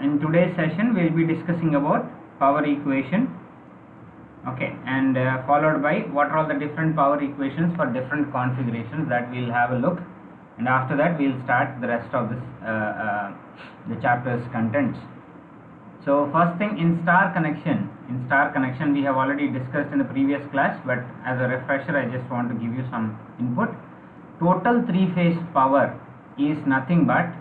In today's session we will be discussing about power equation, okay, and followed by what are all the different power equations for different configurations, that we will have a look, and after that we will start the rest of this the chapter's contents. So first thing, in star connection we have already discussed in the previous class, but as a refresher I just want to give you some input. Total three phase power is nothing but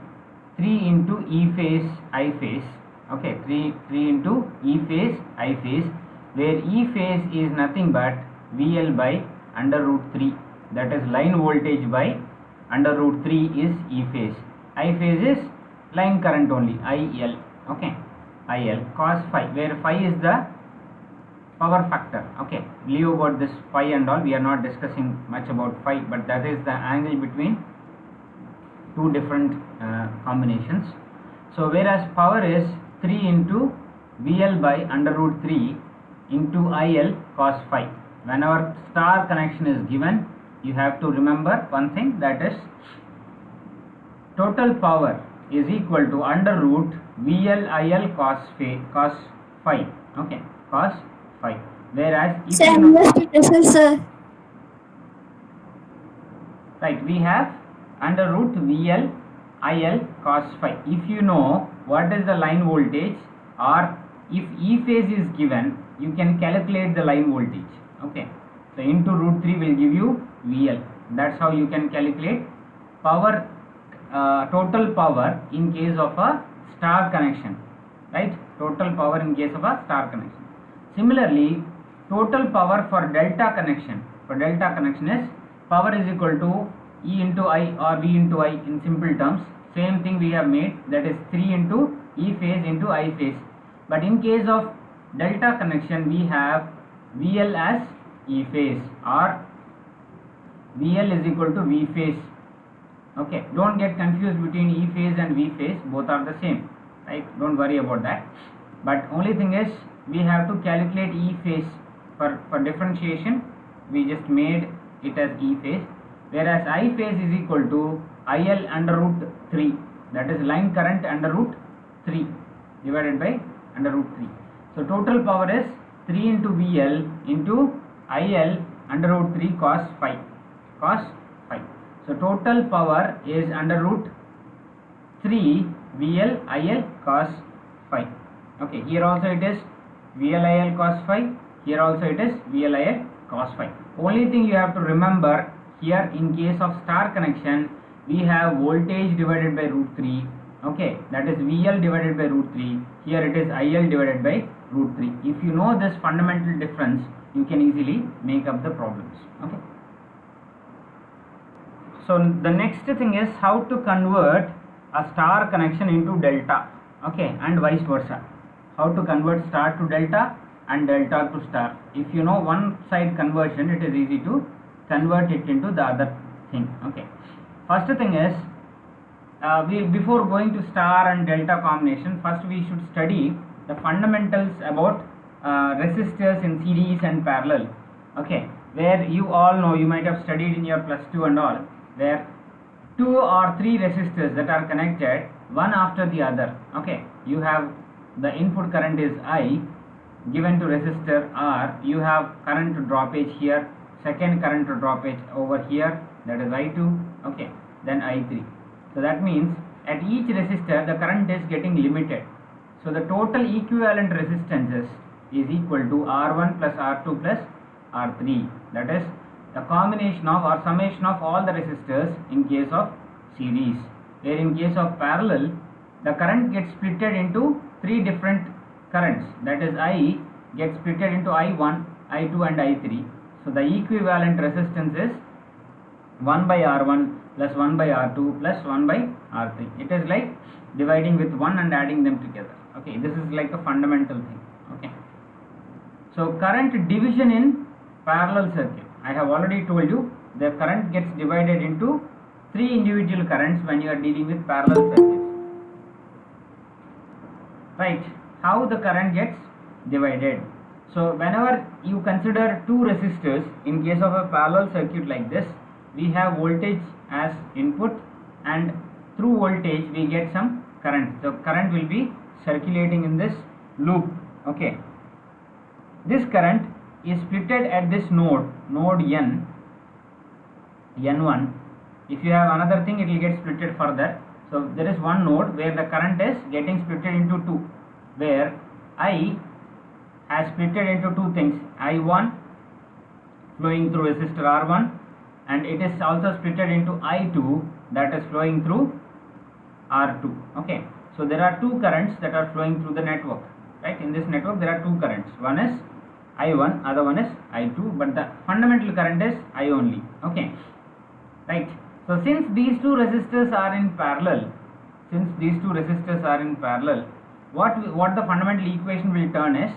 3 into E phase I phase, okay, 3 into E phase I phase, where E phase is nothing but VL by under root 3, that is line voltage by under root 3 is E phase. I phase is line current only, IL, okay, IL cos phi, where phi is the power factor, okay. Leave about this phi and all, we are not discussing much about phi, but that is the angle between two different combinations. So whereas power is 3 into VL by under root 3 into IL cos phi. Whenever star connection is given, you have to remember one thing, that is total power is equal to under root VL IL cos phi, okay, cos phi. Whereas if right, we have under root VL IL cos phi. If you know what is the line voltage, or if E phase is given, you can calculate the line voltage, okay. So into root 3 will give you VL. That's how you can calculate power, total power in case of a star connection, right? Total power in case of a star connection. Similarly, total power for delta connection is power is equal to E into I or V into I in simple terms. Same thing we have made, that is 3 into E phase into I phase. But in case of delta connection, we have VL as E phase or VL is equal to V phase, okay. Don't get confused between E phase and V phase, both are the same, right? Don't worry about that. But only thing is, we have to calculate E phase for differentiation. We just made it as E phase, whereas I phase is equal to IL under root 3, that is line current under root 3 divided by under root 3. So total power is 3 into VL into IL under root 3 cos phi. So total power is under root 3 VL IL cos phi, okay. Here also it is VL IL cos phi, here also it is VL IL cos phi. Only thing you have to remember here, in case of star connection, we have voltage divided by root 3, okay, that is VL divided by root 3. Here it is IL divided by root 3. If you know this fundamental difference, you can easily make up the problems, okay. So the next thing is how to convert a star connection into delta, okay, and vice versa. How to convert star to delta and delta to star. If you know one side conversion, it is easy to convert it into the other thing, okay. First thing is, before going to star and delta combination, first we should study the fundamentals about resistors in series and parallel, okay, where you all know, you might have studied in your +2 and all, where 2 or 3 resistors that are connected one after the other, okay. You have the input current is I given to resistor R, you have current droppage here, second current droppage over here, that is I2, okay, then I3. So that means at each resistor the current is getting limited. So the total equivalent resistances is equal to R1 plus R2 plus R3, that is the combination of or summation of all the resistors in case of series. Where in case of parallel, the current gets splitted into 3 different currents, that is I gets splitted into I1, I2 and I3. So the equivalent resistance is 1 by R1 plus 1 by R2 plus 1 by R3. It is like dividing with 1 and adding them together, okay. This is like a fundamental thing, okay. So current division in parallel circuit, I have already told you the current gets divided into 3 individual currents when you are dealing with parallel circuits, right. How the current gets divided? So whenever you consider 2 resistors, in case of a parallel circuit like this, we have voltage as input, and through voltage we get some current. So current will be circulating in this loop. Okay, this current is splitted at this node n1. If you have another thing, it will get splitted further. So there is one node where the current is getting splitted into two, where I has splitted into two things, I1 flowing through resistor R1, and it is also splitted into I2 that is flowing through R2. Okay, so there are two currents that are flowing through the network, right? In this network there are two currents, one is I1, other one is I2, but the fundamental current is I only. Okay, right? So since these two resistors are in parallel, what the fundamental equation will turn is,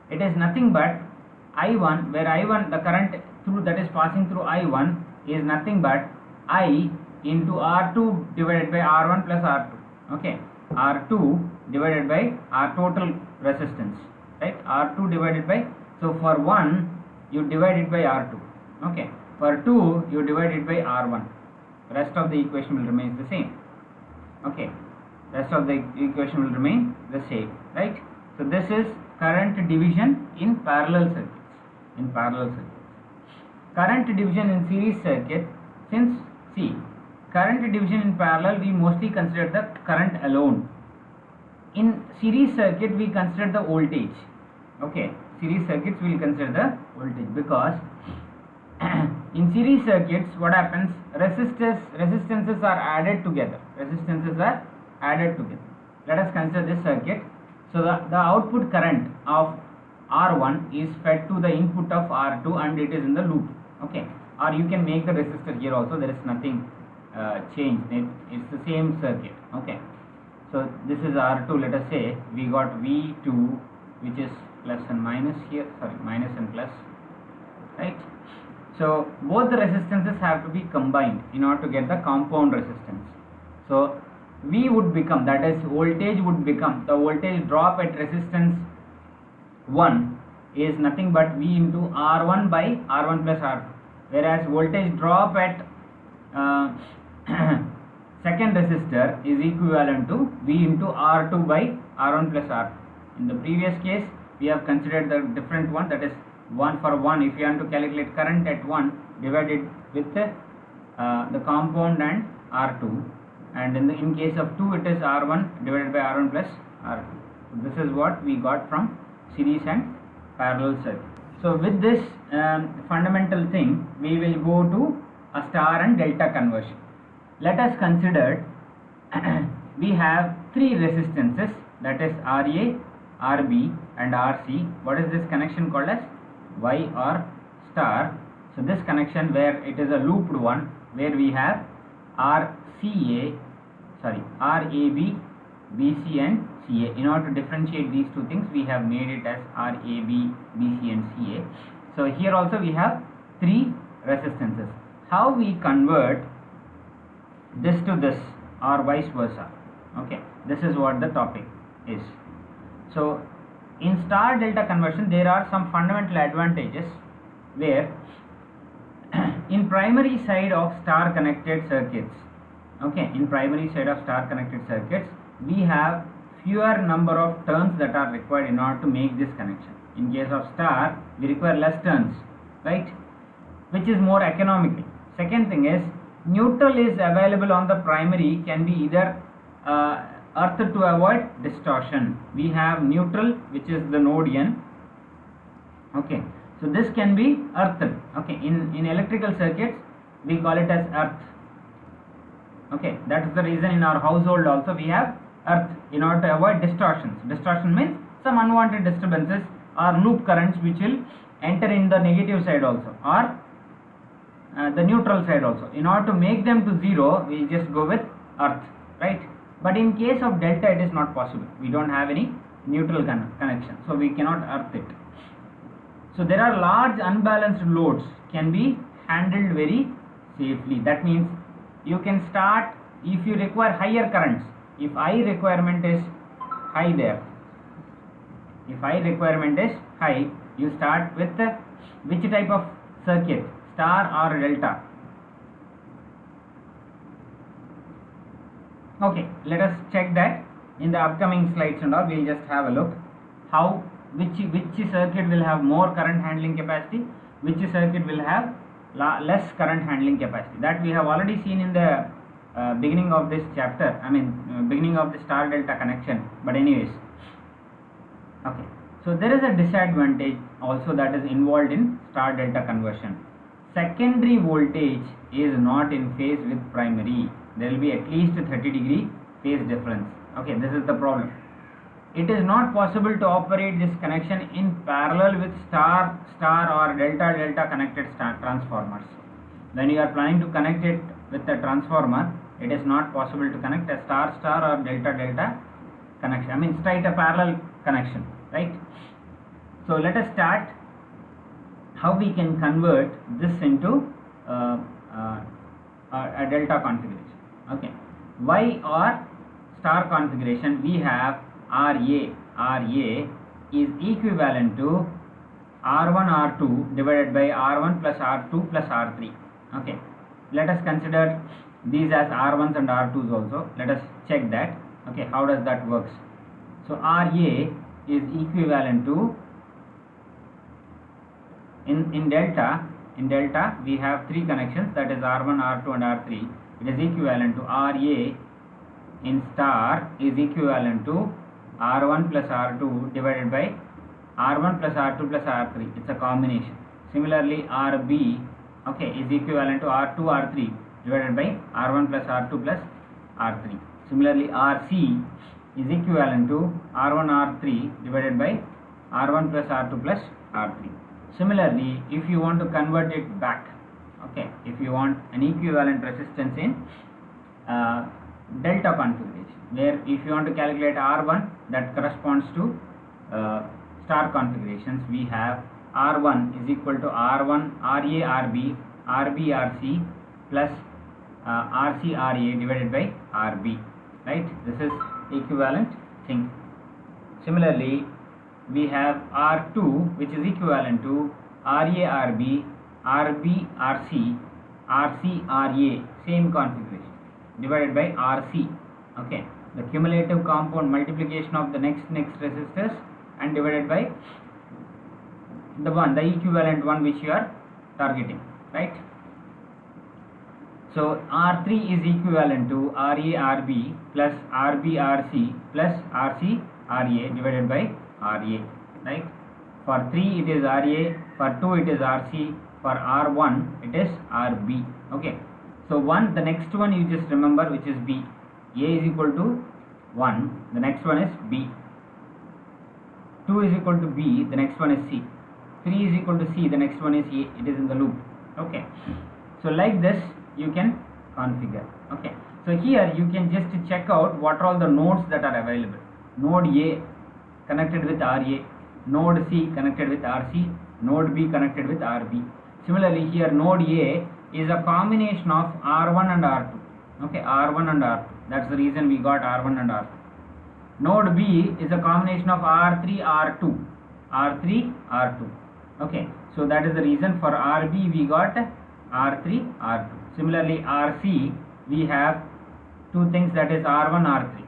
it is nothing but I1, where I1, the current through that is passing through I1 is nothing but I into R2 divided by R1 plus R2. Okay, R2 divided by R total resistance, right? R2 divided by, so for 1 you divide it by R2. Okay, for 2 you divide it by R1. Rest of the equation will remain the same. Okay, rest of the equation will remain the same, right? So this is current division in parallel circuits. Current division in series circuit, since see, current division in parallel we mostly consider the current alone. In series circuit we consider the voltage. Okay, series circuits we will consider the voltage, because in series circuits what happens, resistances are added together. Let us consider this circuit. So the output current of R1 is fed to the input of R2 and it is in the loop. Okay, or you can make the resistor here also, there is nothing changed, it's the same circuit. Okay, so this is R2, let us say we got V2 which is plus and minus here, minus and plus, right? So both the resistances have to be combined in order to get the compound resistance. So V would become, that is voltage would become, the voltage drop at resistance 1 is nothing but V into R1 by R1 plus R2, whereas voltage drop at second resistor is equivalent to V into R2 by R1 plus R2. In the previous case we have considered the different one, that is 1 for 1. If you want to calculate current at 1, divided with the compound and R2, and in case of 2 it is R1 divided by R1 plus R2. So this is what we got from series and parallel circuit. So with this fundamental thing, we will go to a star and delta conversion. Let us consider we have three resistances, that is RA, RB and RC. What is this connection called as? Y or star. So this connection where it is a looped one, where we have RAB, BC and CA. In order to differentiate these two things, we have made it as RAB, BC and CA. So here also we have three resistances. How we convert this to this or vice versa? Okay, this is what the topic is. So in star delta conversion there are some fundamental advantages, where in primary side of star connected circuits, okay, we have fewer number of turns that are required in order to make this connection. In case of star we require less turns, right, which is more economical. Second thing is, neutral is available on the primary, can be either earth to avoid distortion. We have neutral, which is the node N. Okay, so this can be earthed. Okay, in electrical circuits we call it as earth. Okay, that is the reason in our household also we have earth, in order to avoid distortions. Distortion means some unwanted disturbances or loop currents which will enter in the negative side also, or the neutral side also. In order to make them to zero, we just go with earth, right? But in case of delta it is not possible. We don't have any neutral connection, so we cannot earth it. So there are large unbalanced loads can be handled very safely. That means you can start, if you require higher currents, if I requirement is high there, you start with which type of circuit, star or delta? Okay, let us check that. In the upcoming slides and all, we'll just have a look how which circuit will have more current handling capacity, which circuit will have less current handling capacity. That we have already seen in the beginning of this chapter, beginning of the star delta connection, but anyways. Okay, so there is a disadvantage also that is involved in star delta conversion. Secondary voltage is not in phase with primary. There will be at least 30-degree phase difference. Okay, this is the problem. It is not possible to operate this connection in parallel with star or delta connected transformers. When you are planning to connect it with a transformer, it is not possible to connect a star or delta connection. Straight a parallel connection, right? So let us start how we can convert this into a delta configuration. Okay, Y or star configuration, we have RA is equivalent to R1 R2 divided by R1 plus R2 plus R3. Okay, let us consider these as R1s and R2s also. Let us check that. Okay, how does that works? So RA is equivalent to, in delta we have three connections, that is R1 R2 and R3. It is equivalent to RA in star is equivalent to R1 plus R2 divided by R1 plus R2 plus R3. It's a combination. Similarly, RB, okay, is equivalent to R2 R3 divided by R1 plus R2 plus R3. Similarly, RC is equivalent to R1 R3 divided by R1 plus R2 plus R3. Similarly, if you want to convert it back, okay, if you want an equivalent resistance in delta configuration, where if you want to calculate R1, that corresponds to star configurations, we have R1 is equal to R1 RA RB RC plus RC RA divided by RB, right? This is equivalent thing. Similarly, we have R2, which is equivalent to RA RB RC RA, same configuration, divided by RC. Okay, the cumulative compound multiplication of the next resistors and divided by the equivalent one which you are targeting, right? So R3 is equivalent to RA RB plus RB RC plus RC RA divided by RA, right? For 3 it is RA, for 2 it is RC, for R1 it is RB. Okay, so the next one you just remember, which is B. A is equal to 1, the next one is B. 2 is equal to B, the next one is C. 3 is equal to C, the next one is A. It is in the loop. Okay, so like this you can configure. Okay, so here you can just check out what are all the nodes that are available. Node A connected with RA, node C connected with RC, node B connected with RB. Similarly, here node A is a combination of R1 and R2. Okay, R1 and R2. That's the reason we got R1 and R2. Node B is a combination of R3 R2. Okay, so that is the reason for RB we got R3 R2. Similarly, RC we have two things, that is R1 R3.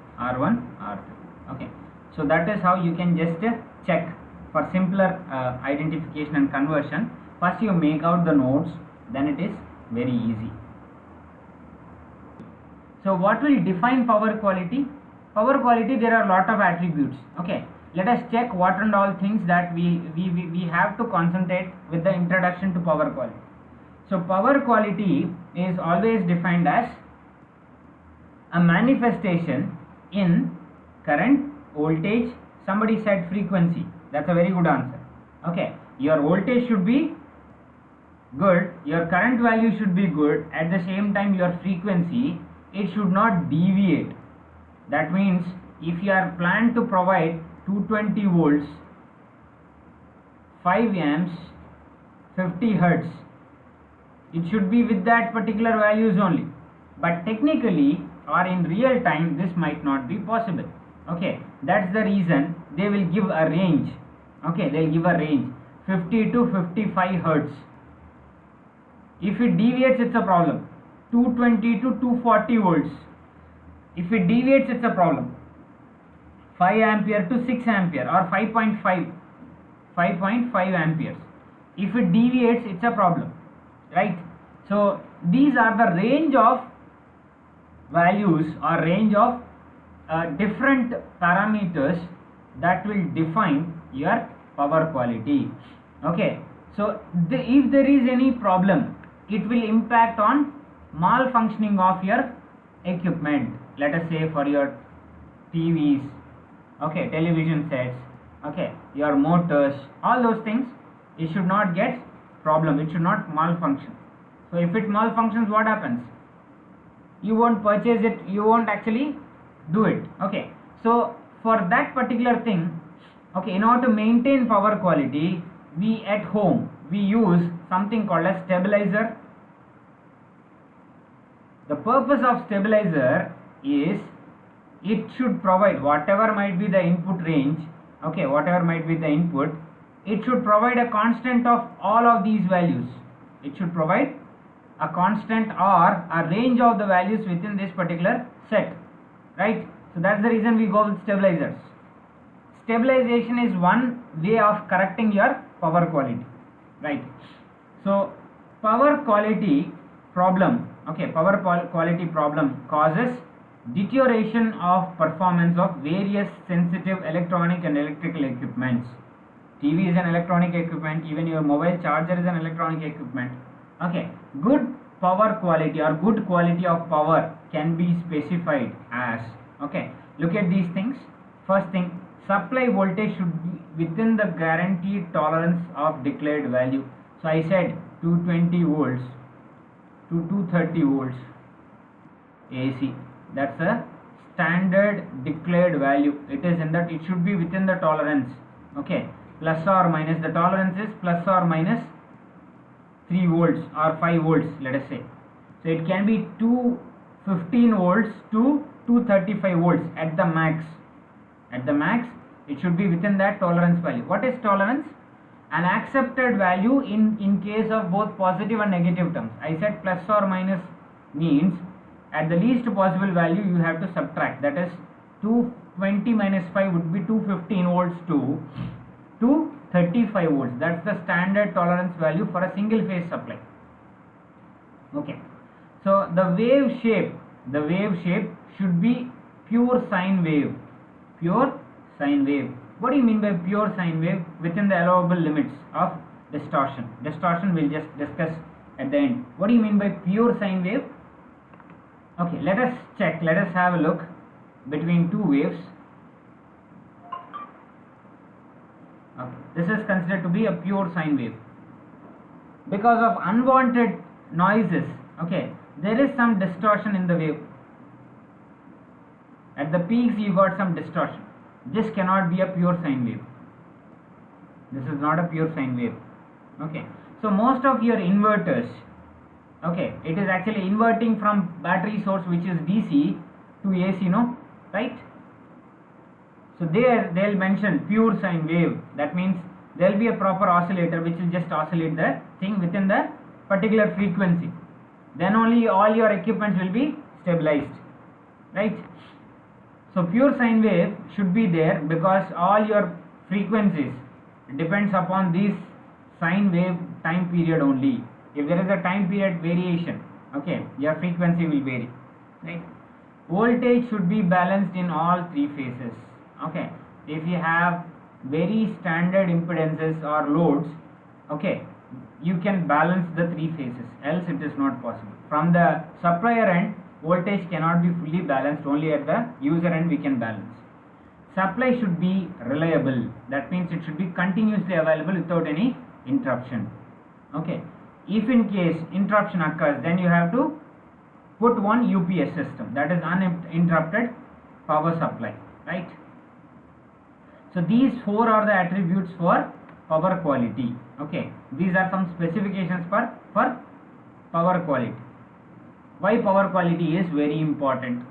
Okay, so that is how you can just check for simpler identification and conversion. First you make out the nodes, then it is very easy. So what will define power quality? Power quality, there are a lot of attributes. Okay, let us check what and all things that we have to concentrate with the introduction to power quality. So power quality is always defined as a manifestation in current, voltage, somebody said frequency. That's a very good answer. Okay, your voltage should be good, your current value should be good, at the same time your frequency, it should not deviate. That means if you are planned to provide 220 volts, 5 amps, 50 hertz, it should be with that particular values only. But technically or in real time this might not be possible. Okay, that's the reason they will give a range. Okay, they'll give a range 50 to 55 hertz. If it deviates, it's a problem. 220 to 240 volts. If it deviates, it's a problem. 5 ampere to 6 ampere or 5.5 amperes. If it deviates, it's a problem, right? So these are the range of values or range of different parameters that will define your power quality. Okay, so if there is any problem, it will impact on malfunctioning of your equipment. Let us say for your TVs, okay, television sets, okay, your motors, all those things, it should not get problem, it should not malfunction. So if it malfunctions, what happens? You won't purchase it, you won't actually do it. Okay, so for that particular thing, okay, in order to maintain power quality, we at home we use something called a stabilizer. The purpose of stabilizer is it should provide whatever might be the input range, okay, whatever might be the input, it should provide a constant of all of these values. It should provide a constant or a range of the values within this particular set, right? So that's the reason we go with stabilizers. Stabilization is one way of correcting your power quality, right? So power quality problem, okay, power quality problem causes deterioration of performance of various sensitive electronic and electrical equipments. TV is an electronic equipment, even your mobile charger is an electronic equipment. Okay, good power quality or good quality of power can be specified as, okay, look at these things. First thing, supply voltage should be within the guaranteed tolerance of declared value. So I said 220 volts to 230 volts AC, that's a standard declared value. It is in that, it should be within the tolerance, okay, plus or minus, the tolerance is plus or minus 3 volts or 5 volts, let us say. So it can be 215 volts to 235 volts at the max. At the max, it should be within that tolerance value. What is tolerance? An accepted value in case of both positive and negative terms. I said plus or minus means at the least possible value you have to subtract. That is 220 minus 5 would be 215 volts to 235 volts. That's the standard tolerance value for a single phase supply. Okay, so the wave shape should be pure sine wave. Pure sine wave. What do you mean by pure sine wave? Within the allowable limits of distortion. Distortion we'll just discuss at the end. What do you mean by pure sine wave? Okay, let us check, let us have a look between two waves. Okay, this is considered to be a pure sine wave. Because of unwanted noises, okay, there is some distortion in the wave. At the peaks you got some distortion. This cannot be a pure sine wave. This is not a pure sine wave. Okay, so most of your inverters, okay, it is actually inverting from battery source which is DC to AC, no, right? So there they'll mention pure sine wave. That means there will be a proper oscillator which will just oscillate the thing within the particular frequency. Then only all your equipments will be stabilized, right? So pure sine wave should be there because all your frequencies depends upon this sine wave time period only. If there is a time period variation, okay, your frequency will vary, right? Voltage should be balanced in all three phases. Okay, if you have very standard impedances or loads, okay, you can balance the three phases, else it is not possible. From the supplier end, voltage cannot be fully balanced, only at the user end we can balance. Supply should be reliable, that means it should be continuously available without any interruption. Okay, if in case interruption occurs, then you have to put one UPS system, that is uninterrupted power supply, right? So these four are the attributes for power quality. Okay, these are some specifications for power quality. Why power quality is very important?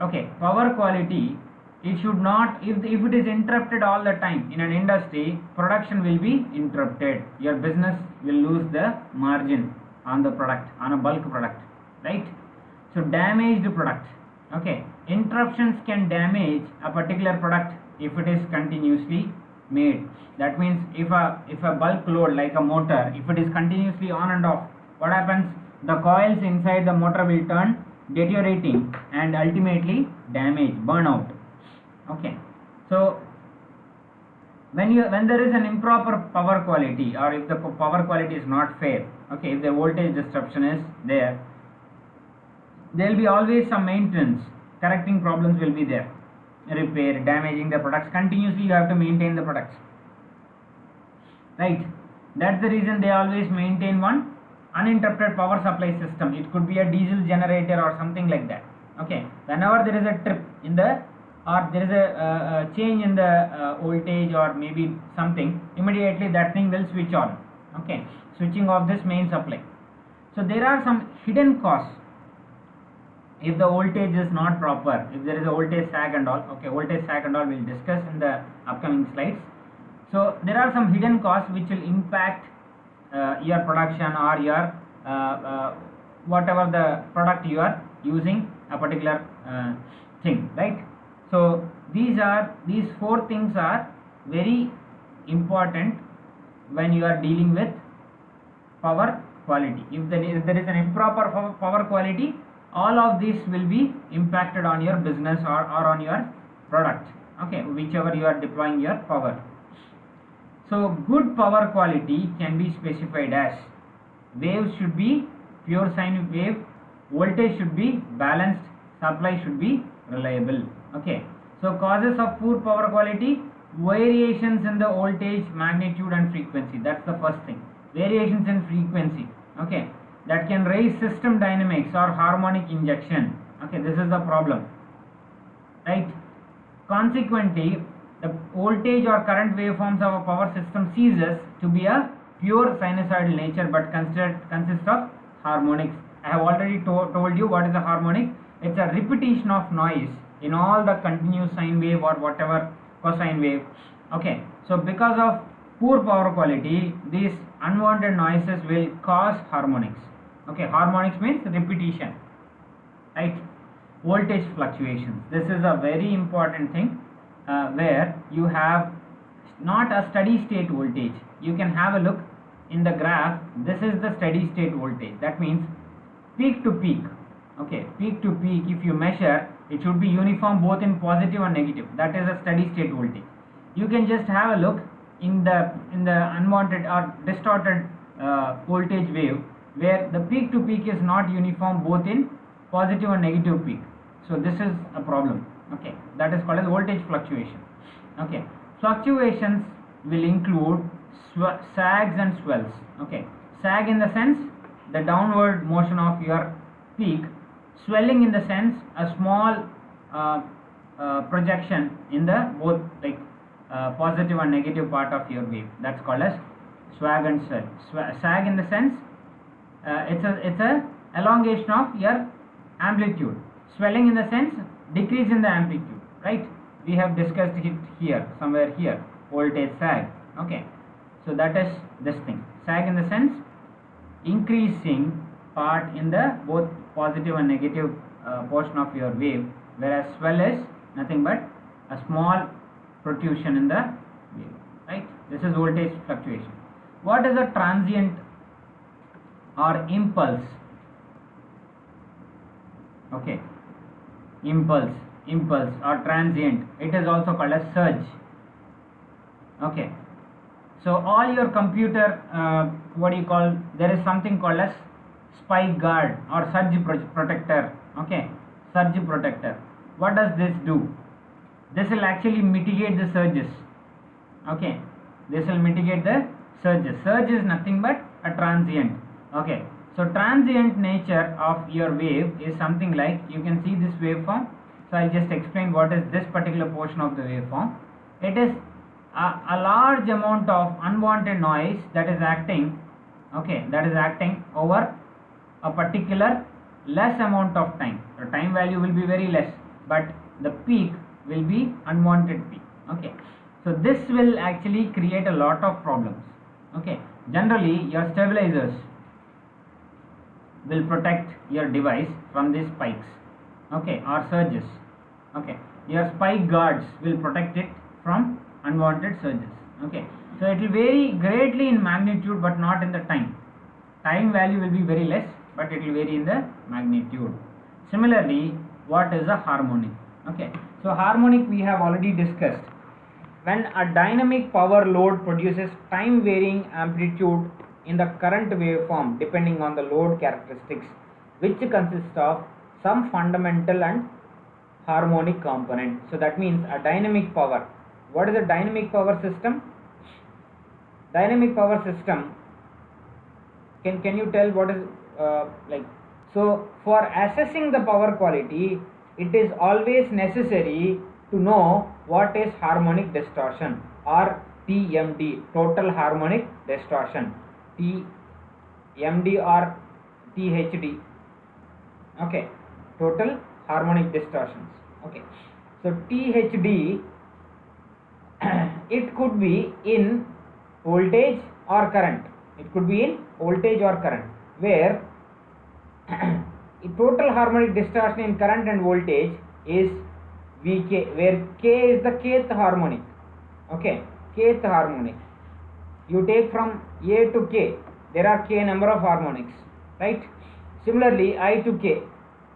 Okay, power quality, it should not, if it is interrupted all the time in an industry, production will be interrupted. Your business will lose the margin on the product, on a bulk product, right? So damaged product, okay, interruptions can damage a particular product if it is continuously made. That means if a bulk load like a motor, if it is continuously on and off, what happens? The coils inside the motor will turn deteriorating and ultimately damage, burnout. Okay, so when there is an improper power quality, or if the power quality is not fair, okay, if the voltage disruption is there will be always some maintenance, correcting problems will be there, repair, damaging the products, continuously you have to maintain the products, right? That's the reason they always maintain one uninterrupted power supply system. It could be a diesel generator or something like that. Okay, whenever there is a trip in the, or there is a change in the voltage or maybe something, immediately that thing will switch on. Okay, switching off this main supply. So there are some hidden costs if the voltage is not proper, if there is a voltage sag and all. Okay, voltage sag and all we'll discuss in the upcoming slides. So there are some hidden costs which will impact your production or your whatever the product you are using, a particular thing, right? So these four things are very important when you are dealing with power quality. If there is an improper power quality, all of these will be impacted on your business or on your product, okay, whichever you are deploying your power. So good power quality can be specified as waves should be pure sine wave, voltage should be balanced, supply should be reliable. Okay, so causes of poor power quality: variations in the voltage, magnitude and frequency. That's the first thing. Variations in frequency, okay, that can raise system dynamics or harmonic injection. Okay, this is the problem, right? Consequently, the voltage or current waveforms of a power system ceases to be a pure sinusoidal nature but consists of harmonics. I have already told you what is a harmonic. It's a repetition of noise in all the continuous sine wave or whatever cosine wave. Okay, so because of poor power quality, these unwanted noises will cause harmonics. Okay, harmonics means repetition, right? Voltage fluctuations. This is a very important thing, where you have not a steady state voltage. You can have a look in the graph. This is the steady state voltage. That means peak to peak. Okay, peak to peak, if you measure, it should be uniform both in positive and negative. That is a steady state voltage. You can just have a look in the unwanted or distorted voltage wave, where the peak to peak is not uniform both in positive and negative peak. So this is a problem. Okay, that is called as voltage fluctuation. Okay, fluctuations will include sags and swells. Okay, sag in the sense the downward motion of your peak, swelling in the sense a small projection in the both, like positive and negative part of your wave. That's called as swag and swell. Sag in the sense it's a elongation of your amplitude. Swelling in the sense decrease in the amplitude, right? We have discussed it here, somewhere here, voltage sag. Okay, so that is this thing. Sag in the sense increasing part in the both positive and negative portion of your wave, whereas swell is nothing but a small protrusion in the wave, right? This is voltage fluctuation. What is a transient or impulse? Okay, impulse or transient, it is also called as surge. Okay, so all your computer, what do you call, there is something called as spike guard or surge protector. Okay, surge protector. What does this do? This will actually mitigate the surges. Okay, this will mitigate the surges. Surge is nothing but a transient. Okay, so transient nature of your wave is something like, you can see this waveform. So I'll just explain what is this particular portion of the waveform. It is a large amount of unwanted noise that is acting, okay, that is acting over a particular less amount of time. The time value will be very less, but the peak will be unwanted peak. Okay, so this will actually create a lot of problems. Okay, generally your stabilizers will protect your device from these spikes, okay, or surges. Okay, your spike guards will protect it from unwanted surges. Okay, so it will vary greatly in magnitude but not in the time value will be very less, but it will vary in the magnitude. Similarly, what is a harmonic? Okay, so harmonic we have already discussed. When a dynamic power load produces time varying amplitude in the current waveform depending on the load characteristics, which consists of some fundamental and harmonic component. So that means a dynamic power. What is a dynamic power system? Dynamic power system, can you tell what is like? So for assessing the power quality, it is always necessary to know what is harmonic distortion, or TMD, total harmonic distortion, TMD or THD. Okay, total harmonic distortions. Okay, so THD it could be in voltage or current. It could be in voltage or current, where total harmonic distortion in current and voltage is Vk, where K is the kth harmonic. Okay, kth harmonic. You take from A to K, there are K number of harmonics, right? Similarly, I to K.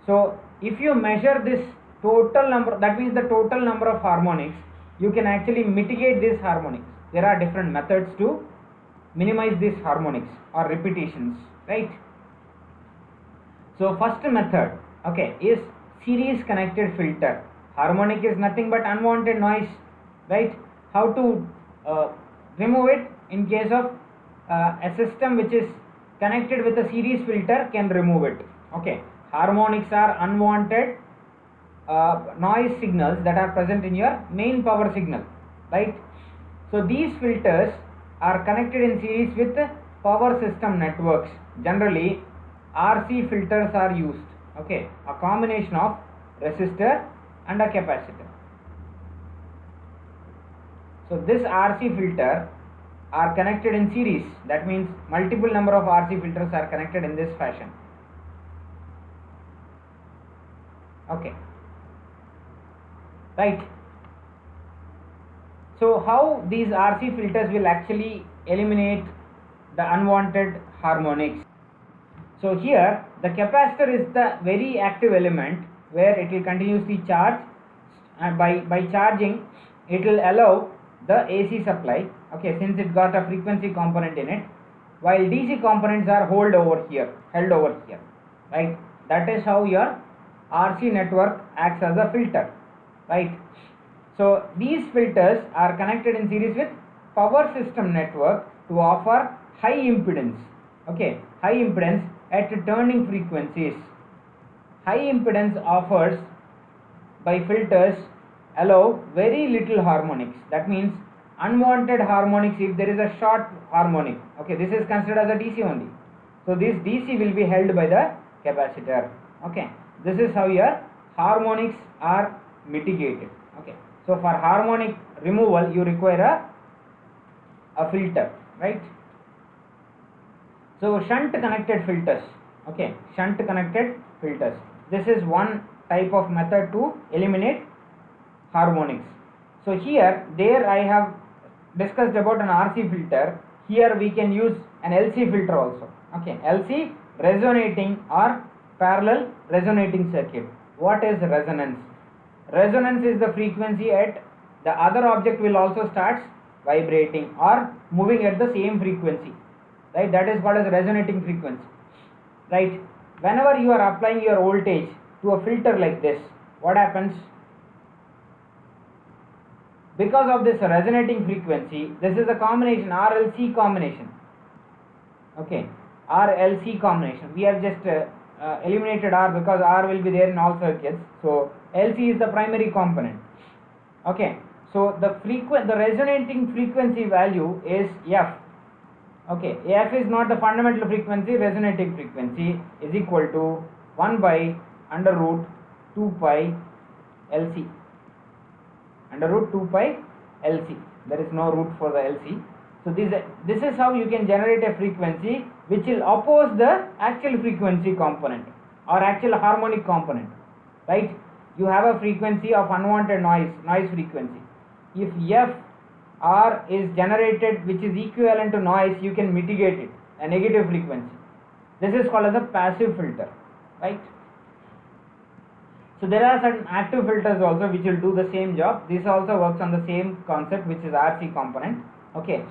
So if you measure this total number, that means the total number of harmonics, you can actually mitigate these harmonics. There are different methods to minimize these harmonics or repetitions, right? So first method, okay, is series connected filter. Harmonic is nothing but unwanted noise, right? How to remove it? In case of a system which is connected with a series filter, can remove it. Okay, harmonics are unwanted noise signals that are present in your main power signal, right? So these filters are connected in series with power system networks. Generally RC filters are used. Okay, a combination of resistor and a capacitor. So this RC filter are connected in series. That means multiple number of RC filters are connected in this fashion. Okay, right? So how these RC filters will actually eliminate the unwanted harmonics? So here the capacitor is the very active element, where it will continuously charge, and by charging it will allow the AC supply. Okay, since it got a frequency component in it, while DC components are held over here, right? That is how your RC network acts as a filter, right? So these filters are connected in series with power system network to offer high impedance. Okay, high impedance at turning frequencies. High impedance offers by filters allow very little harmonics. That means unwanted harmonics, if there is a short harmonic, okay, this is considered as a DC only. So this DC will be held by the capacitor. Okay, this is how your harmonics are mitigated. Okay, so for harmonic removal you require a filter, right? So shunt connected filters. Okay, shunt connected filters. This is one type of method to eliminate harmonics. So there I have discussed about an RC filter. Here we can use an LC filter also. Okay, LC, resonating or parallel resonating circuit. What is resonance? Resonance is the frequency at the other object will also starts vibrating or moving at the same frequency, right? That is called as resonating frequency, right? Whenever you are applying your voltage to a filter like this, what happens? Because of this resonating frequency, this is a combination, RLC combination. Okay, RLC combination. We have just eliminated R because R will be there in all circuits. So LC is the primary component. Okay, so the resonating frequency value is F. Okay, F is not the fundamental frequency, resonating frequency is equal to 1 by under root 2 pi LC. Under root 2 pi LC. There is no root for the LC. So this is how you can generate a frequency which will oppose the actual frequency component or actual harmonic component, right? you have a frequency of unwanted noise frequency. If F R is generated which is equivalent to noise, you can mitigate it, a negative frequency. This is called as a passive filter, right? So there are certain active filters also which will do the same job. This also works on the same concept, which is RC component. Okay,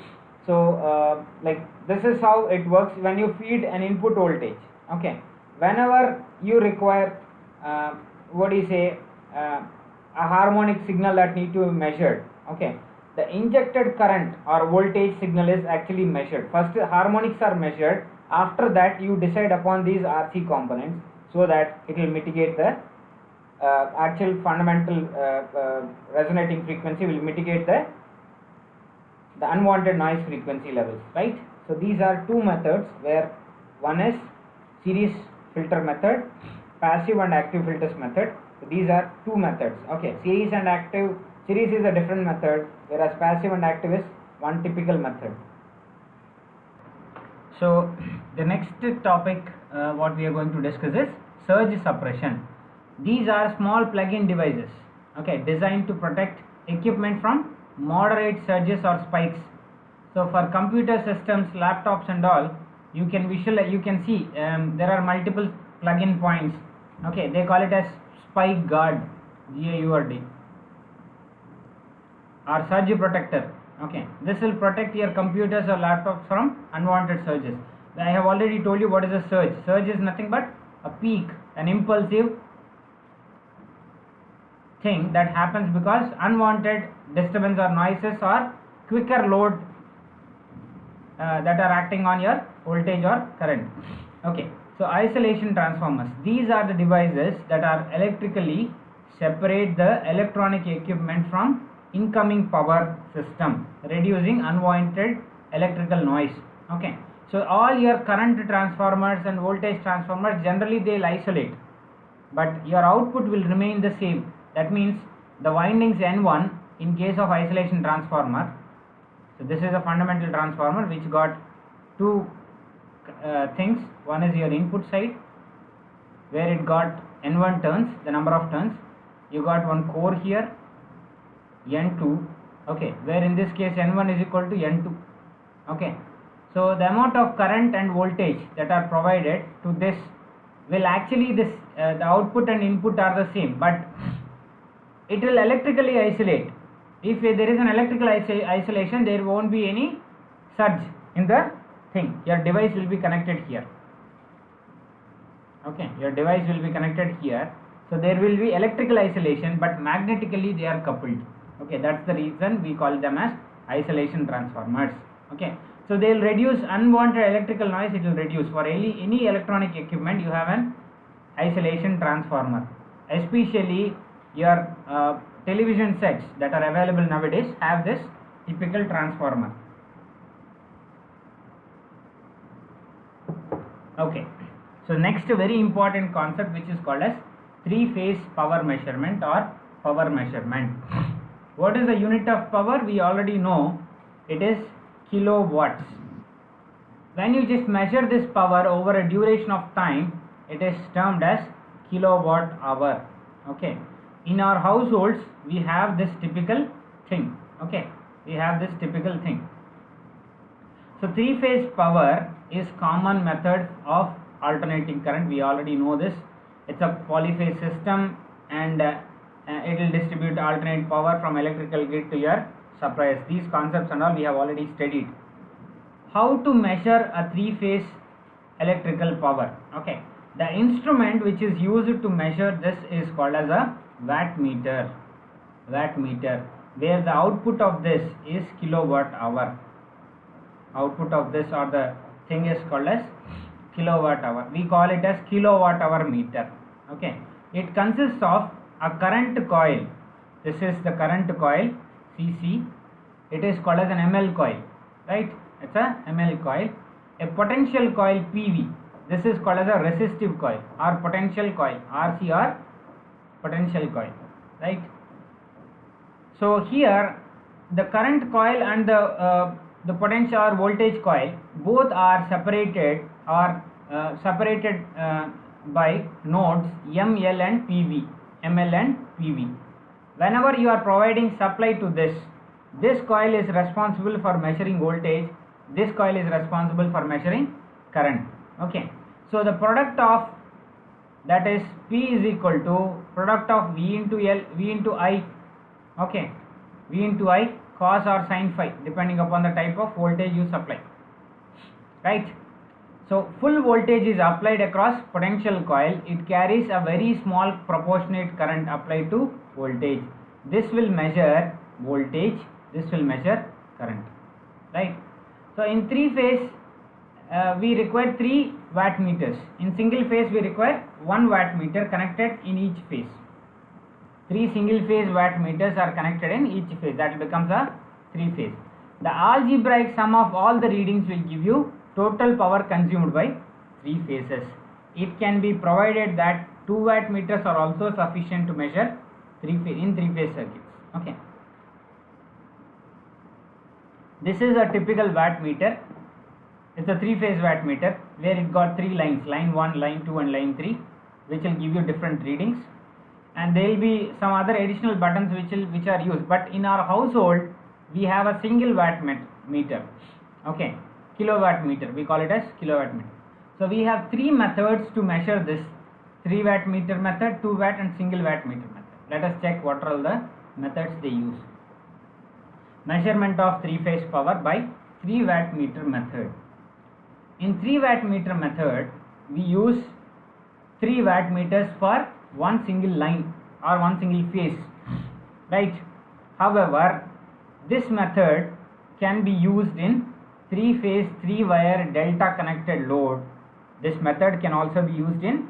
so like this is how it works when you feed an input voltage. Okay, whenever you require a harmonic signal that need to be measured. Okay, the injected current or voltage signal is actually measured. First harmonics are measured, after that you decide upon these RC components so that it will mitigate the actual fundamental resonating frequency, will mitigate the unwanted noise frequency levels, right? So these are two methods, where one is series filter method, passive and active filters method. So these are two methods. Okay, series is a different method, whereas passive and active is one typical method. So the next topic what we are going to discuss is surge suppression. These are small plug-in devices, okay, designed to protect equipment from moderate surges or spikes. So for computer systems, laptops and all, you can see there are multiple plug-in points. Okay, they call it as spike guard, GAURD, or surge protector. Okay, this will protect your computers or laptops from unwanted surges. I have already told you what is a surge. Surge is nothing but a peak, an impulsive thing that happens because unwanted disturbance or noises or quicker load that are acting on your voltage or current. Okay, so isolation transformers, these are the devices that are electrically separate the electronic equipment from incoming power system, reducing unwanted electrical noise. Okay, so all your current transformers and voltage transformers, generally they'll isolate, but your output will remain the same. That means the windings N1 in case of isolation transformer. So this is a fundamental transformer which got two things. One is your input side, where it got N1 turns, the number of turns. You got one core here, N2, okay, where in this case N1 is equal to N2. Okay, so the amount of current and voltage that are provided to this will actually the output and input are the same, but it will electrically isolate. If there is an electrical isolation, there won't be any surge in the thing. Your device will be connected here. Okay, your device will be connected here, so there will be electrical isolation, but magnetically they are coupled. Okay, that's the reason we call them as isolation transformers. Okay, so they will reduce unwanted electrical noise. It will reduce for any electronic equipment. You have an isolation transformer, especially your television sets that are available nowadays have this typical transformer. Okay, so next very important concept, which is called as three-phase power measurement or power measurement. What is the unit of power? We already know it is kilowatts. When you just measure this power over a duration of time, it is termed as kilowatt hour. Okay, in our households we have this typical thing. Okay, we have this typical thing. So three-phase power is common method of alternating current. We already know this. It's a polyphase system, and it will distribute alternate power from electrical grid to your suppliers. These concepts and all we have already studied. How to measure a three-phase electrical power? Okay, the instrument which is used to measure this is called as a wattmeter. Wattmeter, where the output of this is kilowatt hour. Output of this or the thing is called as kilowatt hour. We call it as kilowatt hour meter. Okay, it consists of a current coil. This is the current coil CC. It is called as an ML coil, right? It's a ML coil. A potential coil PV. This is called as a resistive coil or potential coil, RC or potential coil, right? So here the current coil and the potential or voltage coil both are separated or by nodes M, L and PV. ml and PV. Whenever you are providing supply to this coil is responsible for measuring voltage, this coil is responsible for measuring current. Okay, so the product of that is P is equal to product of V into L, V into I. Okay, V into I cos or sin phi depending upon the type of voltage you supply, right? So full voltage is applied across potential coil. It carries a very small proportionate current applied to voltage. This will measure voltage, this will measure current, right? So in three phase we require 3 watt meters. In single phase we require 1 watt meter connected in each phase. 3 single phase watt meters are connected in each phase. That becomes a 3 phase. The algebraic sum of all the readings will give you total power consumed by 3 phases. It can be provided that 2 watt meters are also sufficient to measure 3 phase circuits. Okay. This is a typical watt meter. It's a 3 phase watt meter where it got 3 lines, line 1, line 2 and line 3, which will give you different readings, and there will be some other additional buttons which are used. But in our household we have a single watt meter. Okay, kilowatt meter, we call it as kilowatt meter. So we have 3 methods to measure this: 3 watt meter method, 2 watt and single watt meter method. Let us check what are all the methods they use. Measurement of 3 phase power by 3 watt meter method. In 3 watt meter method we use 3 watt meters for one single line or one single phase, right? However, this method can be used in 3 phase 3 wire delta connected load. This method can also be used in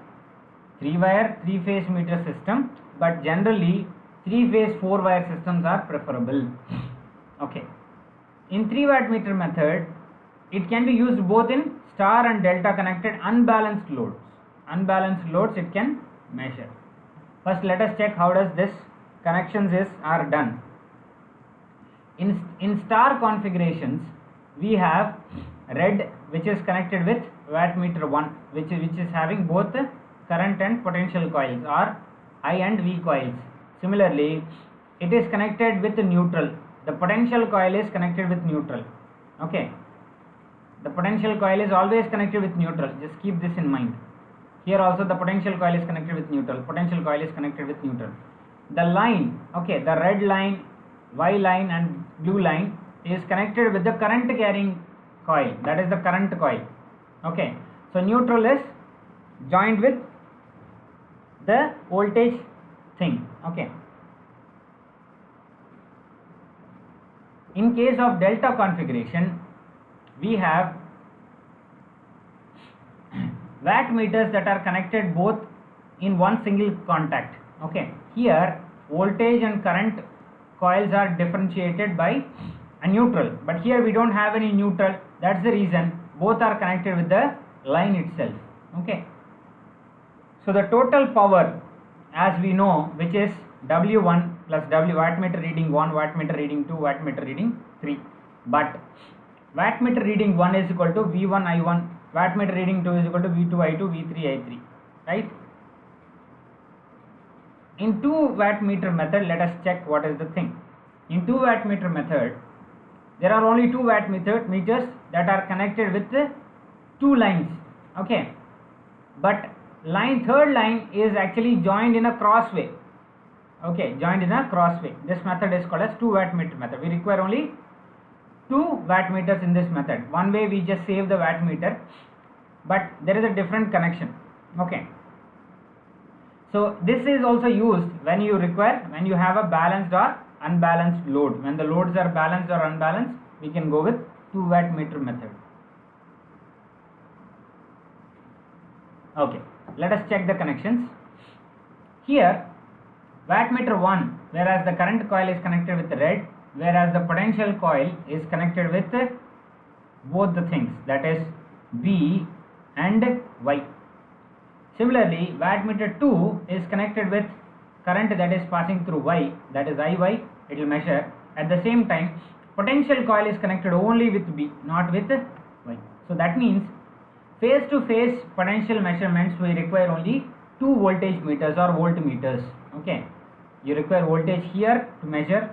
3 wire 3 phase meter system, but generally 3 phase 4 wire systems are preferable. Okay, in 3 watt meter method it can be used both in star and delta connected unbalanced loads. Unbalanced loads it can measure. First let us check how does this connections are done. In star configurations we have red, which is connected with watt meter 1, which is having both current and potential coils, or I and V coils. Similarly, it is connected with neutral. The potential coil is connected with neutral. Okay, the potential coil is always connected with neutral. Just keep this in mind. Here also the potential coil is connected with neutral. Potential coil is connected with neutral. The line, okay, the red line, Y line and blue line is connected with the current carrying coil. That is the current coil. Okay, so neutral is joined with the voltage thing. Okay. In case of delta configuration, we have watt meters that are connected both in one single contact. Okay, here voltage and current coils are differentiated by a neutral, but here we don't have any neutral. That's the reason both are connected with the line itself. Okay, so the total power, as we know, which is W1 plus W, wattmeter reading 1, wattmeter reading 2, wattmeter reading 3, but wattmeter reading 1 is equal to V1 I1, wattmeter reading 2 is equal to V2 I2, V3 I3, right? In 2 watt meter method, let us check what is the thing. In 2 watt meter method, there are only 2 watt meters that are connected with 2 lines. Okay, but third line is actually joined in a crossway. Okay, joined in a crossway. This method is called as 2 watt meter method. We require only 2 watt meters in this method. One way we just save the watt meter, but there is a different connection. Okay, so this is also used when you have a balanced or unbalanced load. When the loads are balanced or unbalanced, we can go with 2 watt meter method. Okay, let us check the connections. Here wattmeter 1, whereas the current coil is connected with red, whereas the potential coil is connected with both the things, that is V and Y. Similarly, wattmeter 2 is connected with current that is passing through Y, that is IY, it will measure. At the same time, potential coil is connected only with B, not with Y. So that means phase to phase potential measurements we require only 2 voltage meters or voltmeters. Okay, you require voltage here to measure,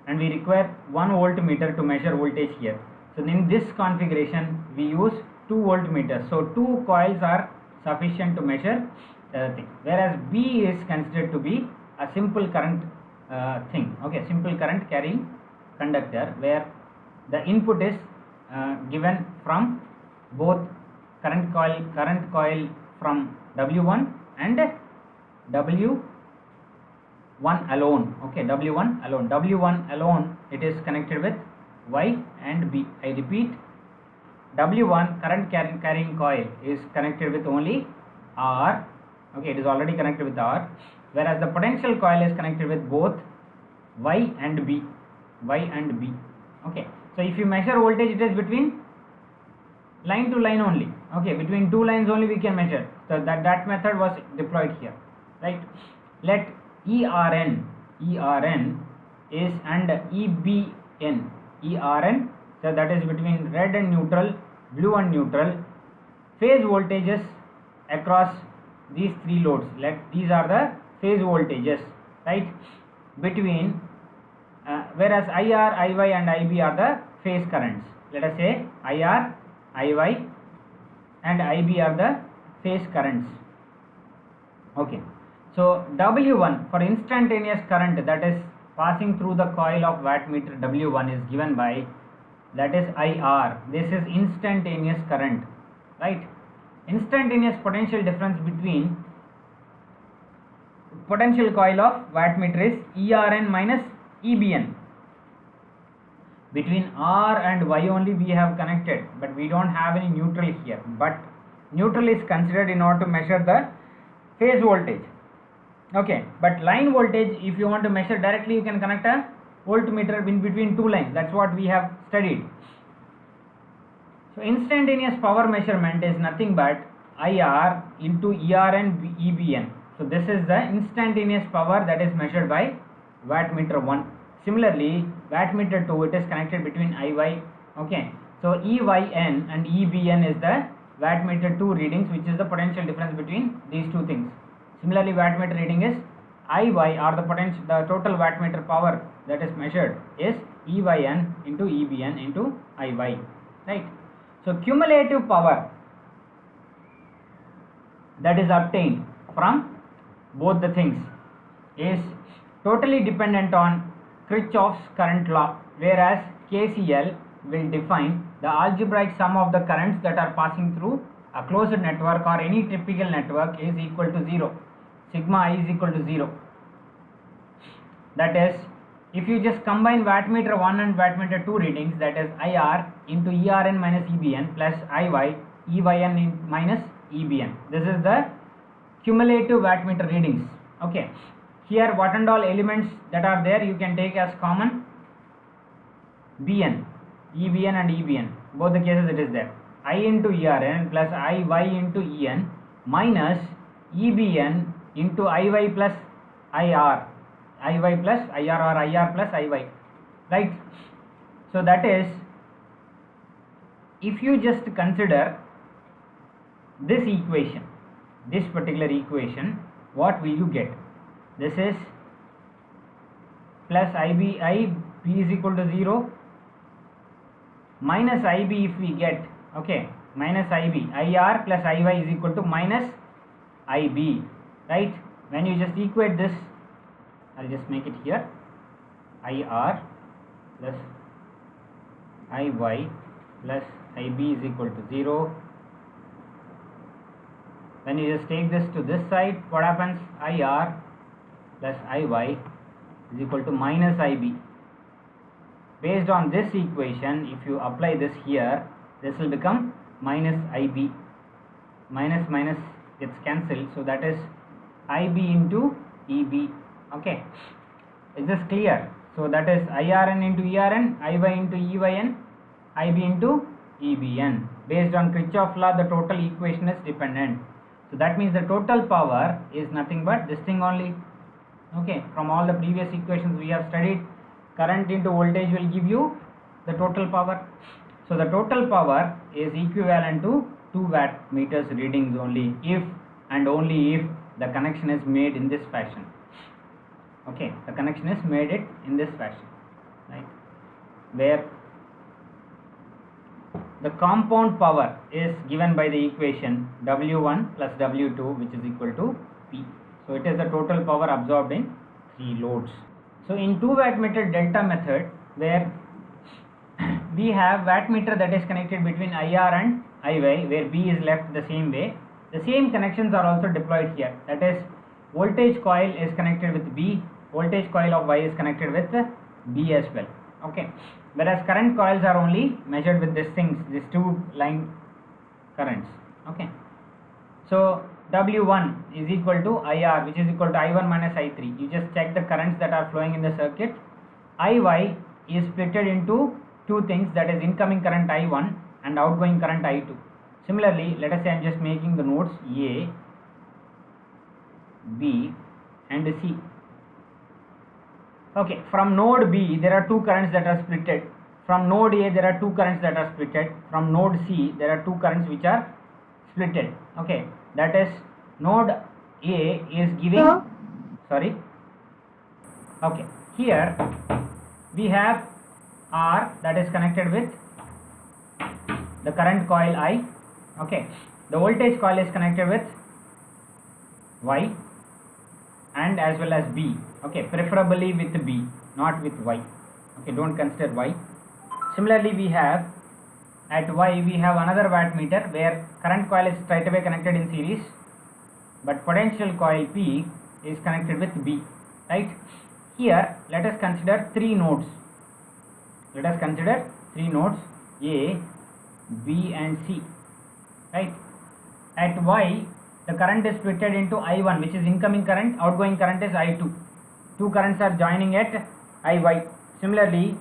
and we require 1 voltmeter to measure voltage here. So in this configuration we use 2 voltmeters, so 2 coils are sufficient to measure the thing, whereas B is considered to be a simple current thing. Okay, simple current carrying conductor, where the input is given from both current coil from W1 and W1 alone. Okay, W1 alone. W1 alone, it is connected with Y and B. I repeat, W1 current carrying coil is connected with only R. Okay, it is already connected with R, whereas the potential coil is connected with both Y and B. Y and B. Okay, so if you measure voltage, it is between line to line only. Okay, between two lines only we can measure. So that method was deployed here, right? Let ERN is and ERN, so that is between red and neutral, blue and neutral, phase voltages across these three loads. These are the phase voltages, right, between whereas IR, IY and IB are the phase currents. Let us say IR, IY and IB are the phase currents. Okay, so W1 for instantaneous current that is passing through the coil of wattmeter W1 is given by, that is IR. This is instantaneous current, right? Instantaneous potential difference between potential coil of wattmeter is ERN minus EBN. Between R and Y only we have connected, but we don't have any neutral here, but neutral is considered in order to measure the phase voltage. Okay, but line voltage, if you want to measure directly, you can connect a voltmeter in between two lines. That's what we have studied. So instantaneous power measurement is nothing but IR into ERN EBN. So this is the instantaneous power that is measured by wattmeter 1. Similarly, wattmeter 2, it is connected between IY. Okay, so EYN and EBN is the wattmeter 2 readings, which is the potential difference between these two things. Similarly, wattmeter reading is IY, or the total wattmeter power that is measured is EYN into EBN into IY, right? So cumulative power that is obtained from both the things is totally dependent on Kirchhoff's current law, whereas KCL will define the algebraic sum of the currents that are passing through a closed network or any typical network is equal to 0. Sigma I is equal to 0. That is, if you just combine wattmeter 1 and wattmeter 2 readings, that is IR into ERN minus EBN plus IY EYN minus EBN. This is the cumulative wattmeter readings. Okay, here what and all elements that are there you can take as common: BN, EBN and EBN. Both the cases it is there. I into ERN plus IY into EN minus EBN into IY plus IR, IY plus IR or IR plus IY, right? So that is, if you just consider this equation, this particular equation, what will you get? This is plus IB is equal to 0 minus IB if we get, okay, minus IB, IR plus IY is equal to minus IB, right? When you just equate this, I'll just make it here, IR plus IY plus IB is equal to 0. When you just take this to this side, what happens? IR plus IY is equal to minus IB. Based on this equation, if you apply this here, this will become minus IB. Minus minus gets cancelled, so that is IB into EB. Okay, is this clear? So that is IRN into ERN, IY into EYN, IB into EBN. Based on Kirchhoff law, the total equation is dependent. So that means the total power is nothing but this thing only. Okay, from all the previous equations we have studied, current into voltage will give you the total power. So the total power is equivalent to 2 wattmeters readings only, if and only if the connection is made in this fashion. Okay, the connection is made it in this fashion, right, where the compound power is given by the equation W1 plus W2, which is equal to P. So it is the total power absorbed in 3 loads. So in 2 wattmeter delta method, where we have wattmeter that is connected between IR and IY, where B is left the same way, the same connections are also deployed here. That is, voltage coil is connected with B, voltage coil of Y is connected with B as well. Okay, whereas current coils are only measured with these 2 line currents. Okay, so W1 is equal to IR, which is equal to I1 minus I3. You just check the currents that are flowing in the circuit. IY is splitted into 2 things, that is incoming current I1 and outgoing current I2. Similarly, let us say I am just making the nodes A, B and C. Okay, from node B there are 2 currents that are splitted. From node A there are 2 currents that are splitted. From node C there are 2 currents which are splitted. Okay, that is, node A is giving, sorry, okay, here we have R that is connected with the current coil I. Okay, the voltage coil is connected with Y and as well as B. Okay, preferably with B, not with Y. Okay, don't consider Y. Similarly, we have at Y we have another wattmeter where current coil is straight away connected in series, but potential coil P is connected with B, right? Here let us consider 3 nodes. Let us consider 3 nodes A, B and C, right? At Y the current is splitted into I1, which is incoming current, outgoing current is I2. 2 currents are joining at IY. Similarly,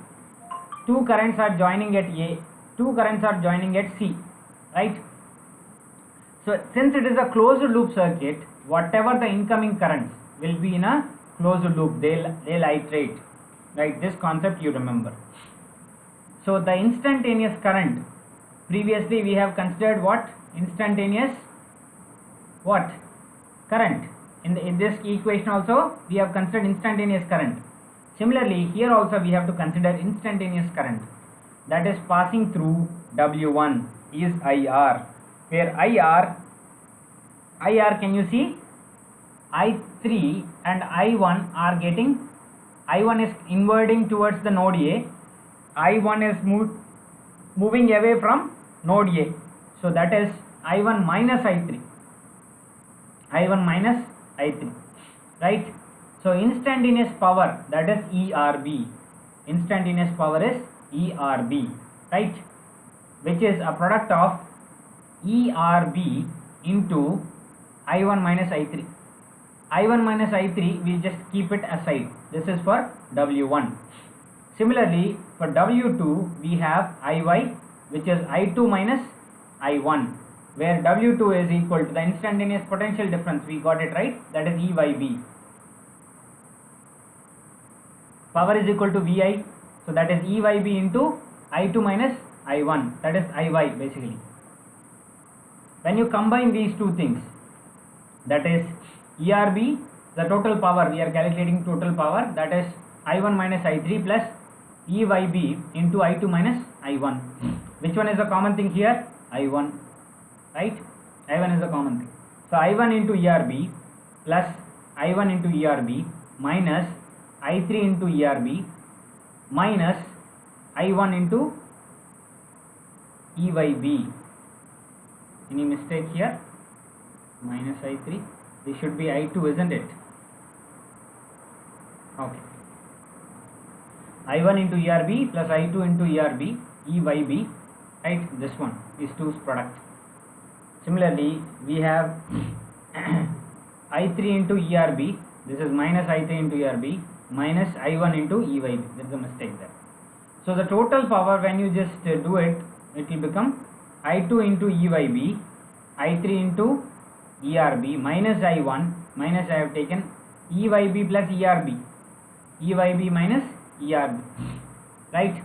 2 currents are joining at A, 2 currents are joining at C, right? So since it is a closed loop circuit, whatever the incoming currents will be in a closed loop, they'll iterate, right? This concept you remember. So the instantaneous current, previously we have considered what? Instantaneous what? Current. In this equation also we have considered instantaneous current. Similarly, here also we have to consider instantaneous current, that is passing through W1 is IR, where IR can you see, I3 and I1 are getting, I1 is inverting towards the node A, I1 is moving away from node A. So that is I1 minus I3, I1 minus I3, right? So instantaneous power, that is ERB, instantaneous power is ERB, right, which is a product of ERB into I1 minus I3. I1 minus I3 we'll just keep it aside. This is for W1. Similarly, for W2 we have IY, which is I2 minus I1, where W2 is equal to the instantaneous potential difference. We got it right, that is EYB. Power is equal to VI, so that is EYB into I2 minus I1, that is IY basically. When you combine these 2 things, that is ERB, the total power, we are calculating total power, that is I1 minus I3 plus EYB into I2 minus I1. Which one is the common thing here? I1, right? I1 is the common thing. So I1 into ERB plus I1 into ERB minus I3 into ERB minus I1 into EYB. Any mistake here? Minus I3. This should be I2, isn't it? Okay. I1 into ERB plus I2 into ERB, EYB, right? This one is 2's product. Similarly, we have I3 into ERB. This is minus I3 into ERB minus I1 into EYB. There is a mistake there. So the total power, when you just do it, it will become I2 into EYB, I3 into ERB minus I1 minus I have taken EYB plus ERB, EYB minus ERB, right?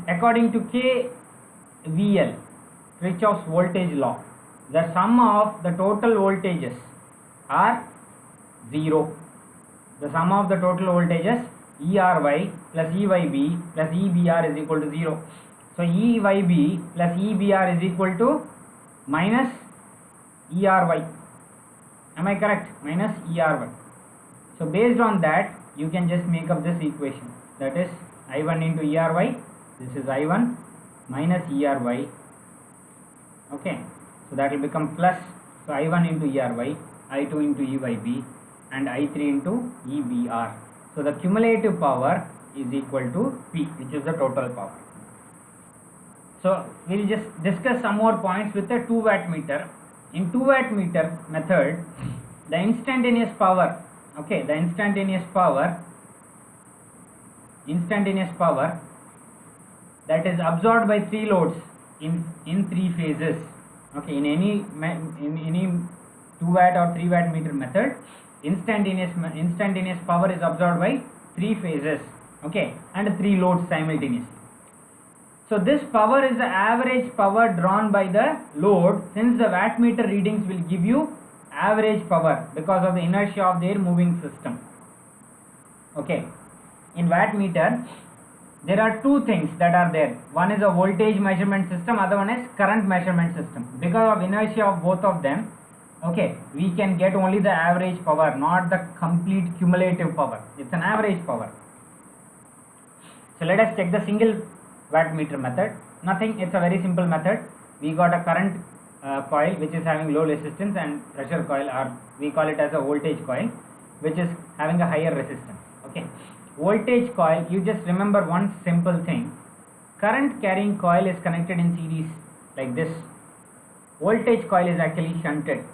According to KVL, Kirchhoff's voltage law, the sum of the total voltages are 0. The sum of the total voltages ERY plus EYB plus EBR is equal to 0. So EYB plus EBR is equal to minus ERY. Am I correct? Minus ERY. So based on that, you can just make up this equation. That is I1 into ERY. This is I1 minus ERY. Okay. So that will become plus. So I1 into ERY, I2 into EYB, and I3 into EBR. So the cumulative power is equal to P, which is the total power. So we will just discuss some more points with a 2 watt meter. In 2 watt meter method, the instantaneous power, okay, the instantaneous power that is absorbed by 3 loads in 3 phases. Okay, in any 2 watt or 3 watt meter method, instantaneous power is absorbed by 3 phases, okay, and 3 loads simultaneously. So this power is the average power drawn by the load, since the wattmeter readings will give you average power because of the inertia of their moving system. Okay, in wattmeter there are 2 things that are there. One is a voltage measurement system, other one is current measurement system. Because of inertia of both of them, okay, we can get only the average power, not the complete cumulative power. It's an average power. So let us check the single wattmeter method. Nothing, it's a very simple method. We got a current coil which is having low resistance, and pressure coil, or we call it as a voltage coil, which is having a higher resistance. Okay, voltage coil, you just remember one simple thing. Current carrying coil is connected in series like this. Voltage coil is actually shunted.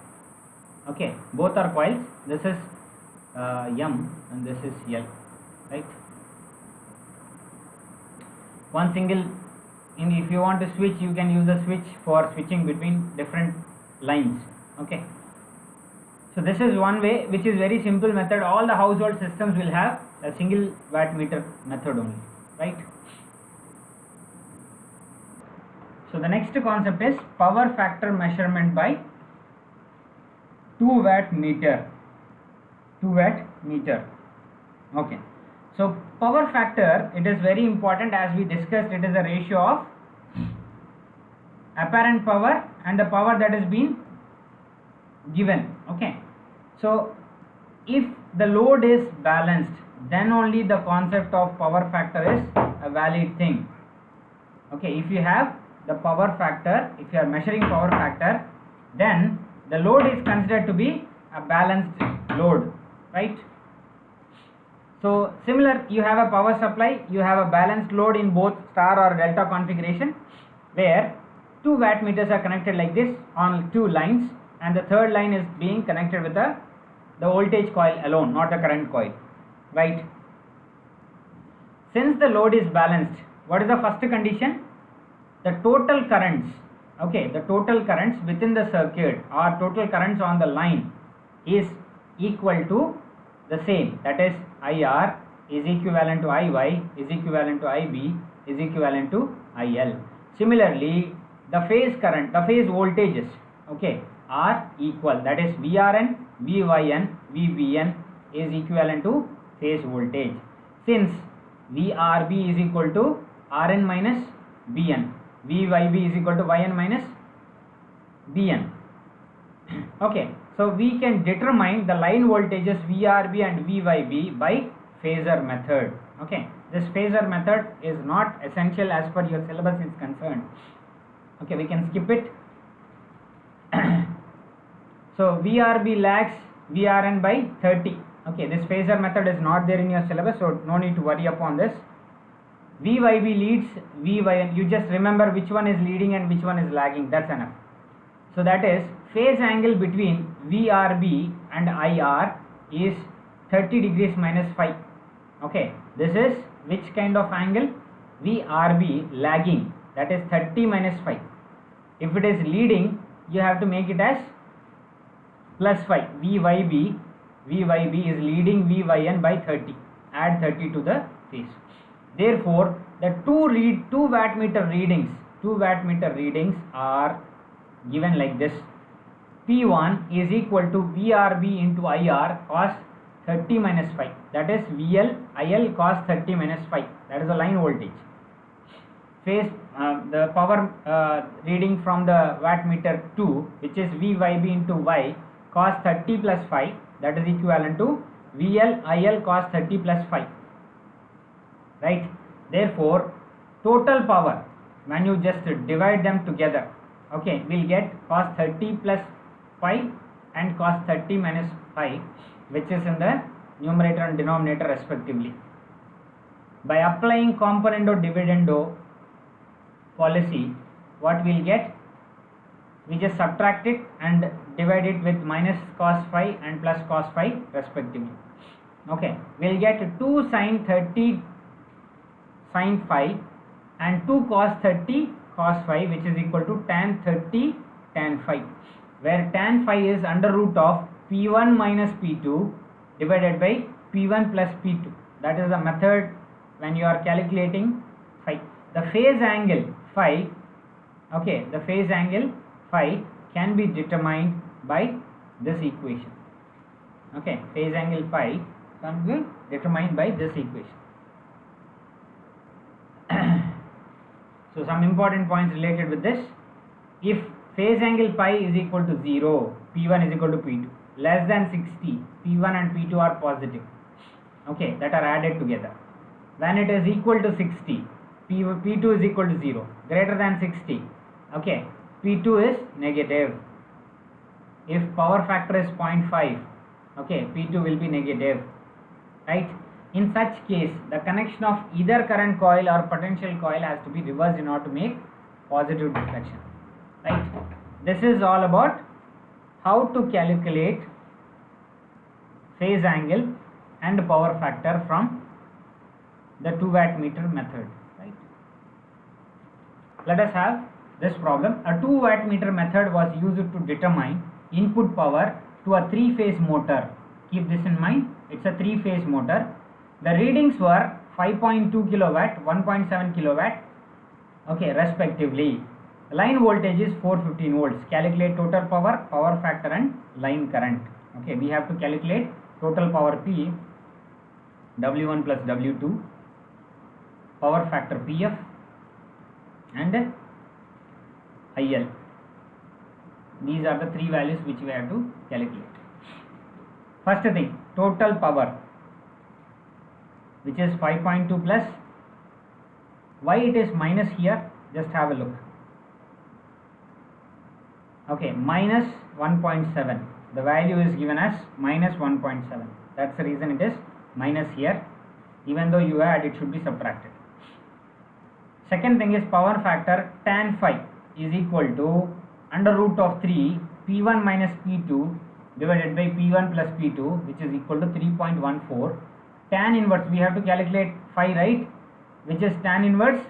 Okay, both are coils. This is M and this is L, right? One single, if you want to switch, you can use a switch for switching between different lines. Okay, so this is one way, which is very simple method. All the household systems will have a single wattmeter method only, right? So the next concept is power factor measurement by 2 watt meter. 2 watt meter. Okay, so power factor, it is very important. As we discussed, it is a ratio of apparent power and the power that is being given. Okay, so if the load is balanced, then only the concept of power factor is a valid thing. Okay, if you have the power factor, if you are measuring power factor, then the load is considered to be a balanced load, right? So similar, you have a power supply, you have a balanced load in both star or delta configuration, where 2 wattmeters are connected like this on 2 lines, and the third line is being connected with the voltage coil alone, not the current coil, right? Since the load is balanced, what is the first condition? The total currents, okay, the total currents within the circuit or total currents on the line is equal to the same, that is IR is equivalent to IY is equivalent to IB is equivalent to IL. Similarly, the phase current, the phase voltages, okay, are equal, that is VRN, VYN, VBN is equivalent to phase voltage, since VRB is equal to RN minus BN, VYB is equal to YN minus BN. Okay, so we can determine the line voltages VRB and VYB by phasor method. Okay, this phasor method is not essential as per your syllabus is concerned. Okay, we can skip it. So VRB lags VRN by 30. Okay, this phasor method is not there in your syllabus, so no need to worry upon this. VYB leads VYN, you just remember which one is leading and which one is lagging, that's enough. So that is, phase angle between VRB and IR is 30 degrees minus 5. Okay, this is which kind of angle? VRB lagging, that is 30 minus 5. If it is leading, you have to make it as plus 5. VYB is leading VYN by 30. Add 30 to the phase. Therefore, the two wattmeter readings are given like this. P1 is equal to VRB into IR cos 30 minus phi, that is VL IL cos 30 minus phi, that is the line voltage. Phase the power reading from the wattmeter 2, which is VYB into Y cos 30 plus phi, that is equivalent to VL IL cos 30 plus phi, right? Therefore total power, when you just divide them together, okay, we'll get cos 30 plus phi and cos 30 minus phi, which is in the numerator and denominator respectively. By applying componendo dividendo policy, what we'll get, we just subtract it and divide it with minus cos phi and plus cos phi respectively. Okay, we'll get 2 sin 30 sin phi and 2 cos 30 cos phi, which is equal to tan 30 tan phi, where tan phi is under root of P1 minus P2 divided by P1 plus P2. That is the method when you are calculating phi. The phase angle phi, okay, the phase angle phi can be determined by this equation. Okay, phase angle phi can be determined by this equation. So some important points related with this. If phase angle pi is equal to 0, P1 is equal to P2, less than 60, P1 and P2 are positive, okay, that are added together. When it is equal to 60, P2 is equal to 0, greater than 60, okay, P2 is negative. If power factor is 0.5, okay, P2 will be negative, right? In such case, the connection of either current coil or potential coil has to be reversed in order to make positive deflection, right? This is all about how to calculate phase angle and power factor from the 2 wattmeter method, right? Let us have this problem. A 2 wattmeter method was used to determine input power to a 3-phase motor. Keep this in mind, it's a 3-phase motor. The readings were 5.2 kilowatt, 1.7 kilowatt, okay, respectively. Line voltage is 415 volts. Calculate total power, power factor and line current. Okay, we have to calculate total power P, W1 plus W2, power factor PF and IL. These are the 3 values which we have to calculate. First thing, total power, which is 5.2 plus. Why it is minus here? Just have a look. Okay, minus 1.7. The value is given as minus 1.7. That's the reason it is minus here. Even though you add, it should be subtracted. Second thing is power factor tan phi is equal to under root of 3 P1 minus P2 divided by P1 plus P2, which is equal to 3.14. Tan inverse, we have to calculate phi, right, which is tan inverse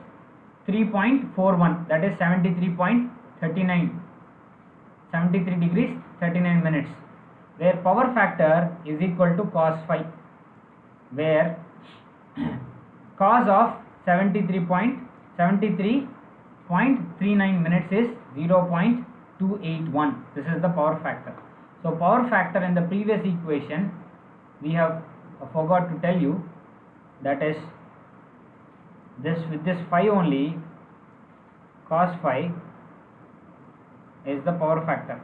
3.41, that is 73.39, 73 degrees 39 minutes, where power factor is equal to cos phi, where cos of 73.39 minutes is 0.281. This is the power factor. So power factor in the previous equation we have forgot to tell you, that is this, with this phi only, cos phi is the power factor,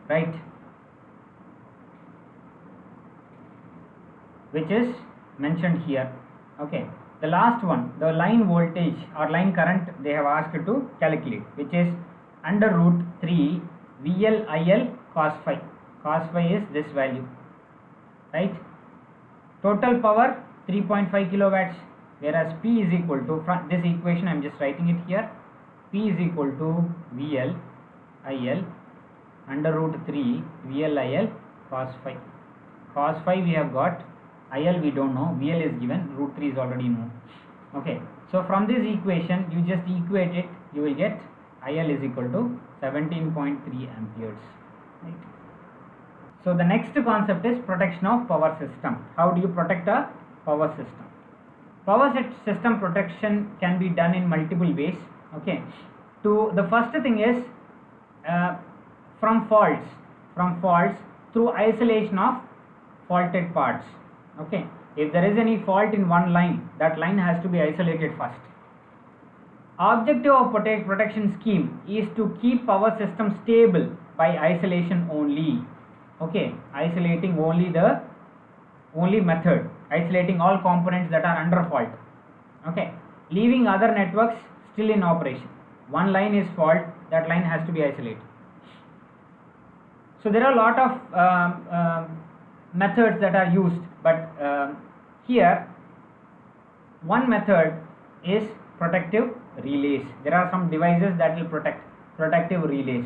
right, which is mentioned here. Okay, the last one, the line voltage or line current, they have asked to calculate, which is under root 3 VL IL cos phi. Cos phi is this value, right? Total power 3.5 kilowatts, whereas P is equal to, from this equation I am just writing it here, P is equal to VL IL under root 3 VL IL cos phi. Cos phi we have got, IL we don't know, VL is given, root 3 is already known. Okay, so from this equation you just equate it, you will get IL is equal to 17.3 amperes, right? So the next concept is protection of power system. How do you protect a power system? Power system protection can be done in multiple ways. Okay, to the first thing is from faults through isolation of faulted parts. Okay, if there is any fault in one line, that line has to be isolated first. Objective of protection scheme is to keep our system stable by isolation only. Okay, isolating only method, isolating all components that are under fault. Okay, leaving other networks still in operation. One line is fault, that line has to be isolated. So there are a lot of methods that are used, but here one method is protective relays. There are some devices that will protect, protective relays.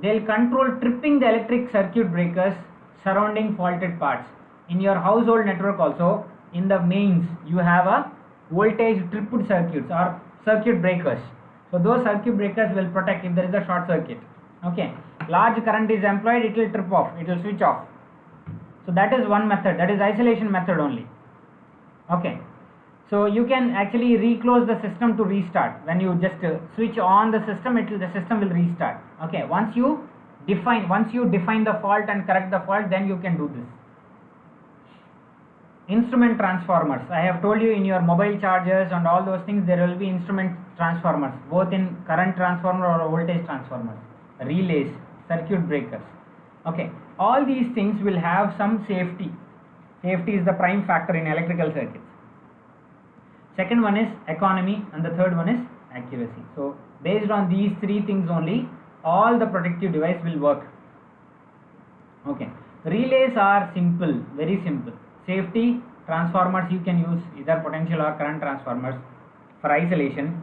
They'll control tripping the electric circuit breakers surrounding faulted parts. In your household network also, in the mains, you have a voltage tripped circuits or circuit breakers. So those circuit breakers will protect if there is a short circuit. Okay, large current is employed, it will trip off, it will switch off. So that is one method, that is isolation method only. Okay, so you can actually reclose the system to restart. When you just switch on the system, the system will restart. Okay, once you define the fault and correct the fault, then you can do this. Instrument transformers, I have told you, in your mobile chargers and all those things there will be instrument transformers, both in current transformer or voltage transformers, relays, circuit breakers. Okay, all these things will have some safety. Safety is the prime factor in electrical circuits. Second one is economy and the third one is accuracy. So based on these three things only, all the protective device will work. Okay, relays are simple, very simple. Safety, transformers you can use either potential or current transformers for isolation.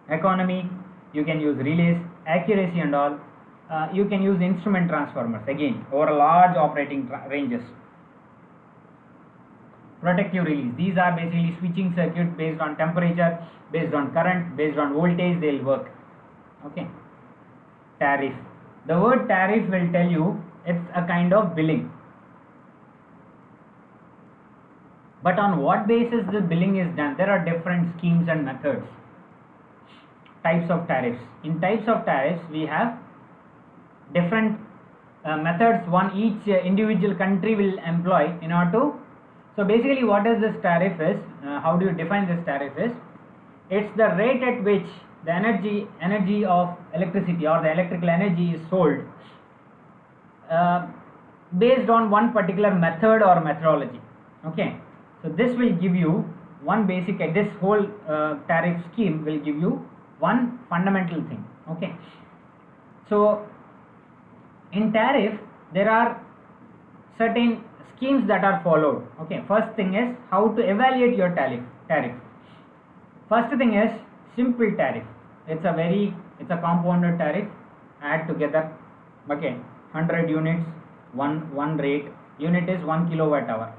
Economy, you can use relays. Accuracy and all, you can use instrument transformers, again over large operating ranges. Protective relays, these are basically switching circuit based on temperature, based on current, based on voltage, they will work. Okay, tariff, the word tariff will tell you it's a kind of billing. But on what basis the billing is done? There are different schemes and methods. Types of tariffs. In types of tariffs, we have different methods. Each individual country will employ in order to. So basically, what is this tariff is? How do you define this tariff is? It's the rate at which the energy of electricity or the electrical energy is sold based on one particular method or methodology. Okay. So this will give you one basic, this whole tariff scheme will give you one fundamental thing. Okay. So in tariff there are certain schemes that are followed. Okay. First thing is how to evaluate your tariff. First thing is simple tariff. It's a compounded tariff. Add together. Okay. 100 units, one rate. Unit is 1 kilowatt hour.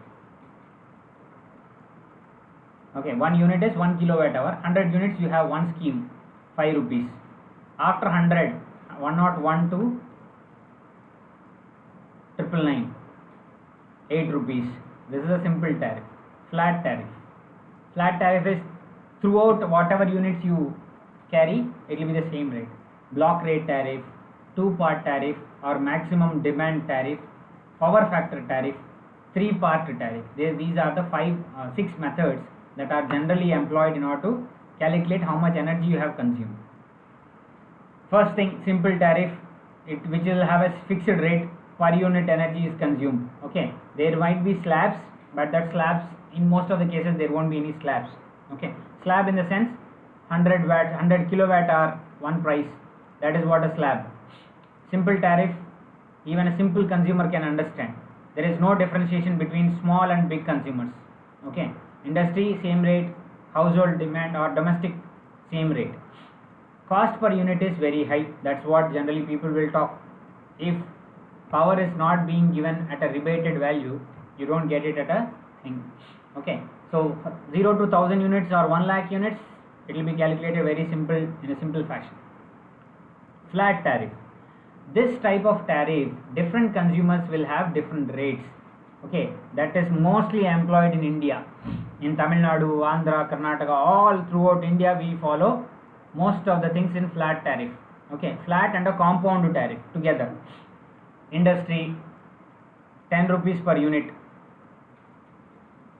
Okay, 1 unit is 1 kilowatt hour. 100 units you have one scheme, 5 rupees. After 100, 101 to 999, 8 rupees. This is a simple tariff. Flat tariff. Flat tariff is throughout whatever units you carry, it will be the same rate. Block rate tariff, two-part tariff or maximum demand tariff, power factor tariff, three-part tariff. These are the 6 methods that are generally employed in order to calculate how much energy you have consumed. First thing, simple tariff, which will have a fixed rate per unit energy is consumed. Okay, there might be slabs, but that slabs, in most of the cases there won't be any slabs. Okay, slab in the sense 100 kilowatt hour one price, that is what a slab. Simple tariff, even a simple consumer can understand. There is no differentiation between small and big consumers. Okay, industry same rate, household demand or domestic same rate. Cost per unit is very high, that's what generally people will talk. If power is not being given at a rebated value, you don't get it at a thing. Okay, so 0 to 1000 units or 1 lakh units, it will be calculated very simple, in a simple fashion. Flat tariff, this type of tariff, different consumers will have different rates. Okay, that is mostly employed in India. In Tamil Nadu, Andhra, Karnataka, all throughout India we follow most of the things in flat tariff. Okay, flat and a compound tariff together. Industry 10 rupees per unit,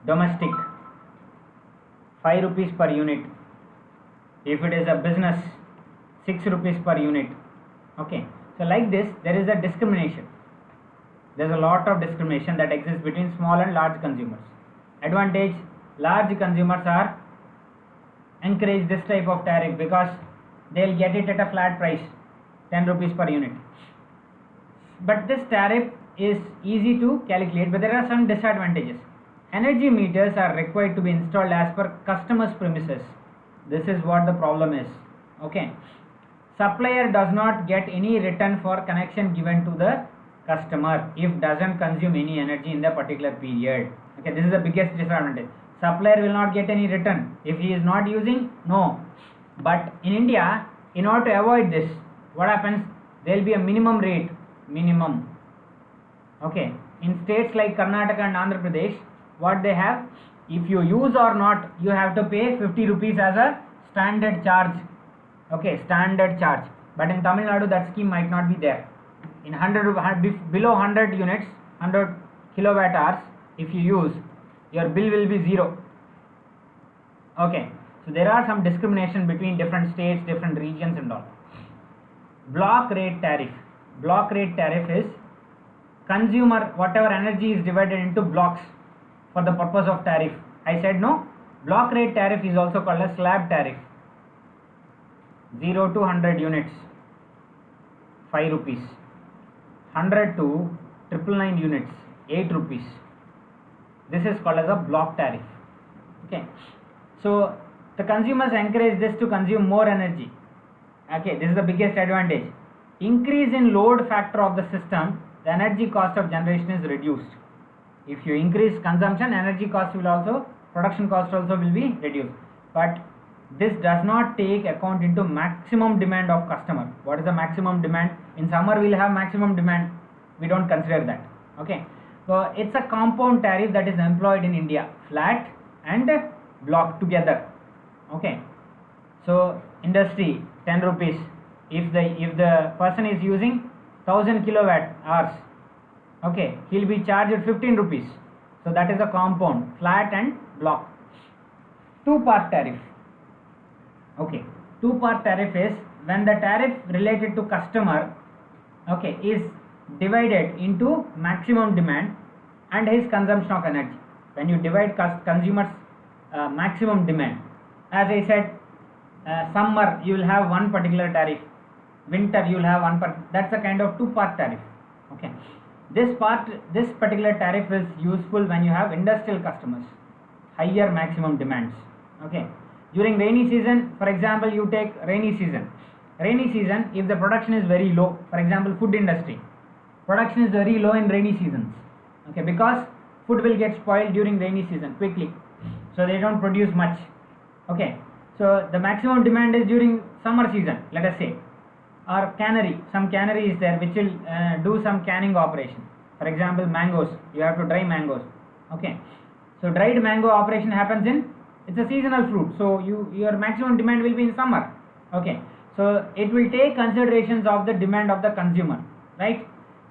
domestic 5 rupees per unit, if it is a business 6 rupees per unit. Okay, so like this there is a discrimination. There's a lot of discrimination that exists between small and large consumers. Advantage, large consumers are encourage this type of tariff because they'll get it at a flat price, 10 rupees per unit. But this tariff is easy to calculate, but there are some disadvantages. Energy meters are required to be installed as per customer's premises. This is what the problem is. Okay, supplier does not get any return for connection given to the customer if doesn't consume any energy in the particular period. Okay, this is the biggest disadvantage. Supplier will not get any return if he is not using, no. But in India, in order to avoid this, what happens, there will be a minimum rate, minimum. Okay, in states like Karnataka and Andhra Pradesh, what they have, if you use or not, you have to pay 50 rupees as a standard charge. Okay, standard charge. But in Tamil Nadu that scheme might not be there. In 100 below 100 units, 100 kilowatt hours, if you use, your bill will be zero. Okay, so there are some discrimination between different states, different regions and all. Block rate tariff. Block rate tariff is consumer, whatever energy is divided into blocks for the purpose of tariff. I said no. Block rate tariff is also called a slab tariff. 0 to 100 units, 5 rupees. 100 to 999 units, 8 rupees. This is called as a block tariff. Okay, so the consumers encourage this to consume more energy. Okay, this is the biggest advantage. Increase in load factor of the system, the energy cost of generation is reduced. If you increase consumption, energy cost will also, production cost also will be reduced. But this does not take account into maximum demand of customer. What is the maximum demand? In summer we will have maximum demand, we don't consider that. Okay, so it's a compound tariff that is employed in India, flat and block together. Okay, so industry 10 rupees, if the person is using 1000 kilowatt hours, okay, he'll be charged 15 rupees. So that is a compound, flat and block. Two-part tariff. Okay, two-part tariff is when the tariff related to customer, okay, is divided into maximum demand and his consumption of energy. When you divide consumers maximum demand, as I said, summer you will have one particular tariff, winter you will have one that's a kind of two-part tariff. Okay, this particular tariff is useful when you have industrial customers, higher maximum demands. Okay, during rainy season, for example, you take rainy season, if the production is very low, for example food industry, production is very low in rainy seasons. Okay, because food will get spoiled during rainy season quickly, so they don't produce much. Okay, so the maximum demand is during summer season, let us say. Or cannery, some cannery is there which will do some canning operation. For example, mangoes, you have to dry mangoes. Okay, so dried mango operation happens in, it's a seasonal fruit, so your maximum demand will be in summer. Okay, so it will take considerations of the demand of the consumer, right?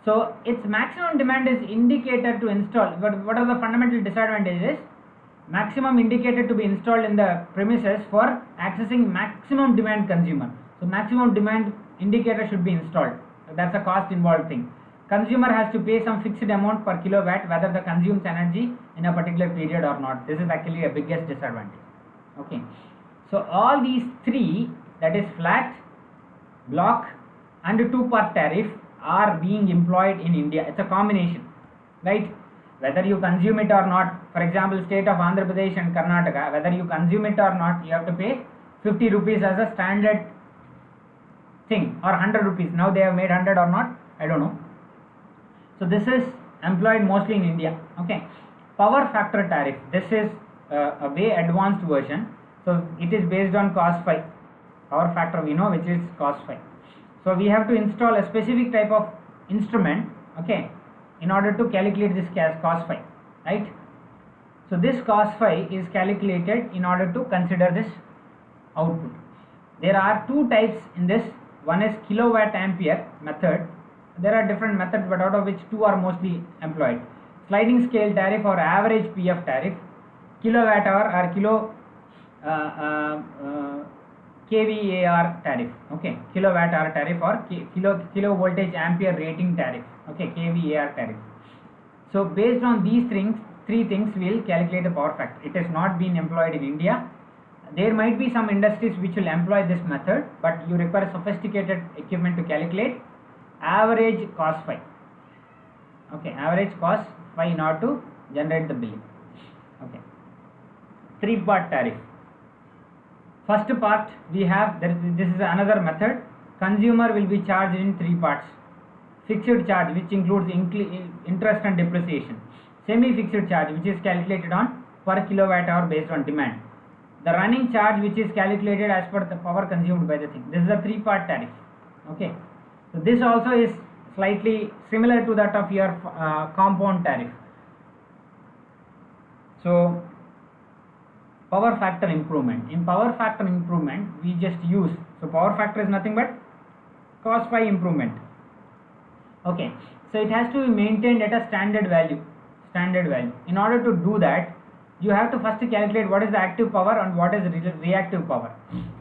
So its maximum demand is indicator to install, but what are the fundamental disadvantages? Maximum indicator to be installed in the premises for accessing maximum demand consumer. So maximum demand indicator should be installed. That's a cost involved thing. Consumer has to pay some fixed amount per kilowatt whether the consumes energy in a particular period or not. This is actually a biggest disadvantage. Okay, so all these three, that is flat, block and two-part tariff, are being employed in India. It's a combination, right? Whether you consume it or not, for example state of Andhra Pradesh and Karnataka, whether you consume it or not, you have to pay 50 rupees as a standard thing, or 100 rupees. Now they have made 100 or not, I don't know. So this is employed mostly in India. Okay, power factor tariff, this is a way advanced version. So it is based on cos phi, power factor we know, which is cos phi. So we have to install a specific type of instrument, okay, in order to calculate this cos phi, right? So this cos phi is calculated in order to consider this output. There are two types in this One is kilowatt ampere method. There are different methods, but out of which two are mostly employed. Sliding scale tariff or average PF tariff, kilowatt hour or kVAR tariff. Okay, kilowatt hour tariff or kilo voltage ampere rating tariff. Okay, kVAR tariff. So based on these three things we will calculate the power factor. It has not been employed in India. There might be some industries which will employ this method, but you require sophisticated equipment to calculate average cos phi. Okay, average cos phi in order to generate the billing. Okay, three-part tariff. First part we have, this is another method. Consumer will be charged in three parts. Fixed charge, which includes interest and depreciation. Semi-fixed charge, which is calculated on per kilowatt hour based on demand. The running charge, which is calculated as per the power consumed by the thing. This is a three-part tariff. Okay, so this also is slightly similar to that of your compound tariff. So power factor improvement. In power factor improvement, we just use, so power factor is nothing but cos phi improvement. Okay, so it has to be maintained at a standard value. In order to do that, you have to first calculate what is the active power and what is reactive power.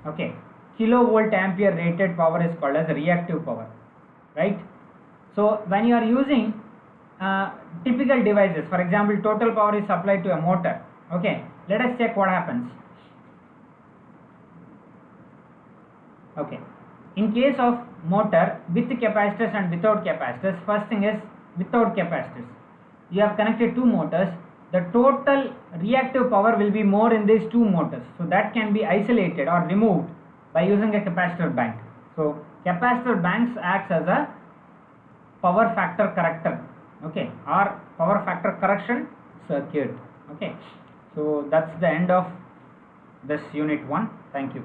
Okay, kilovolt ampere rated power is called as reactive power, right? So when you are using typical devices, for example, total power is supplied to a motor. Okay, let us check what happens. Okay, in case of motor with capacitors and without capacitors, first thing is without capacitors. You have connected two motors. The total reactive power will be more in these two motors, so that can be isolated or removed by using a capacitor bank. So capacitor banks acts as a power factor corrector, okay, or power factor correction circuit. Okay, so that's the end of this unit 1. Thank you.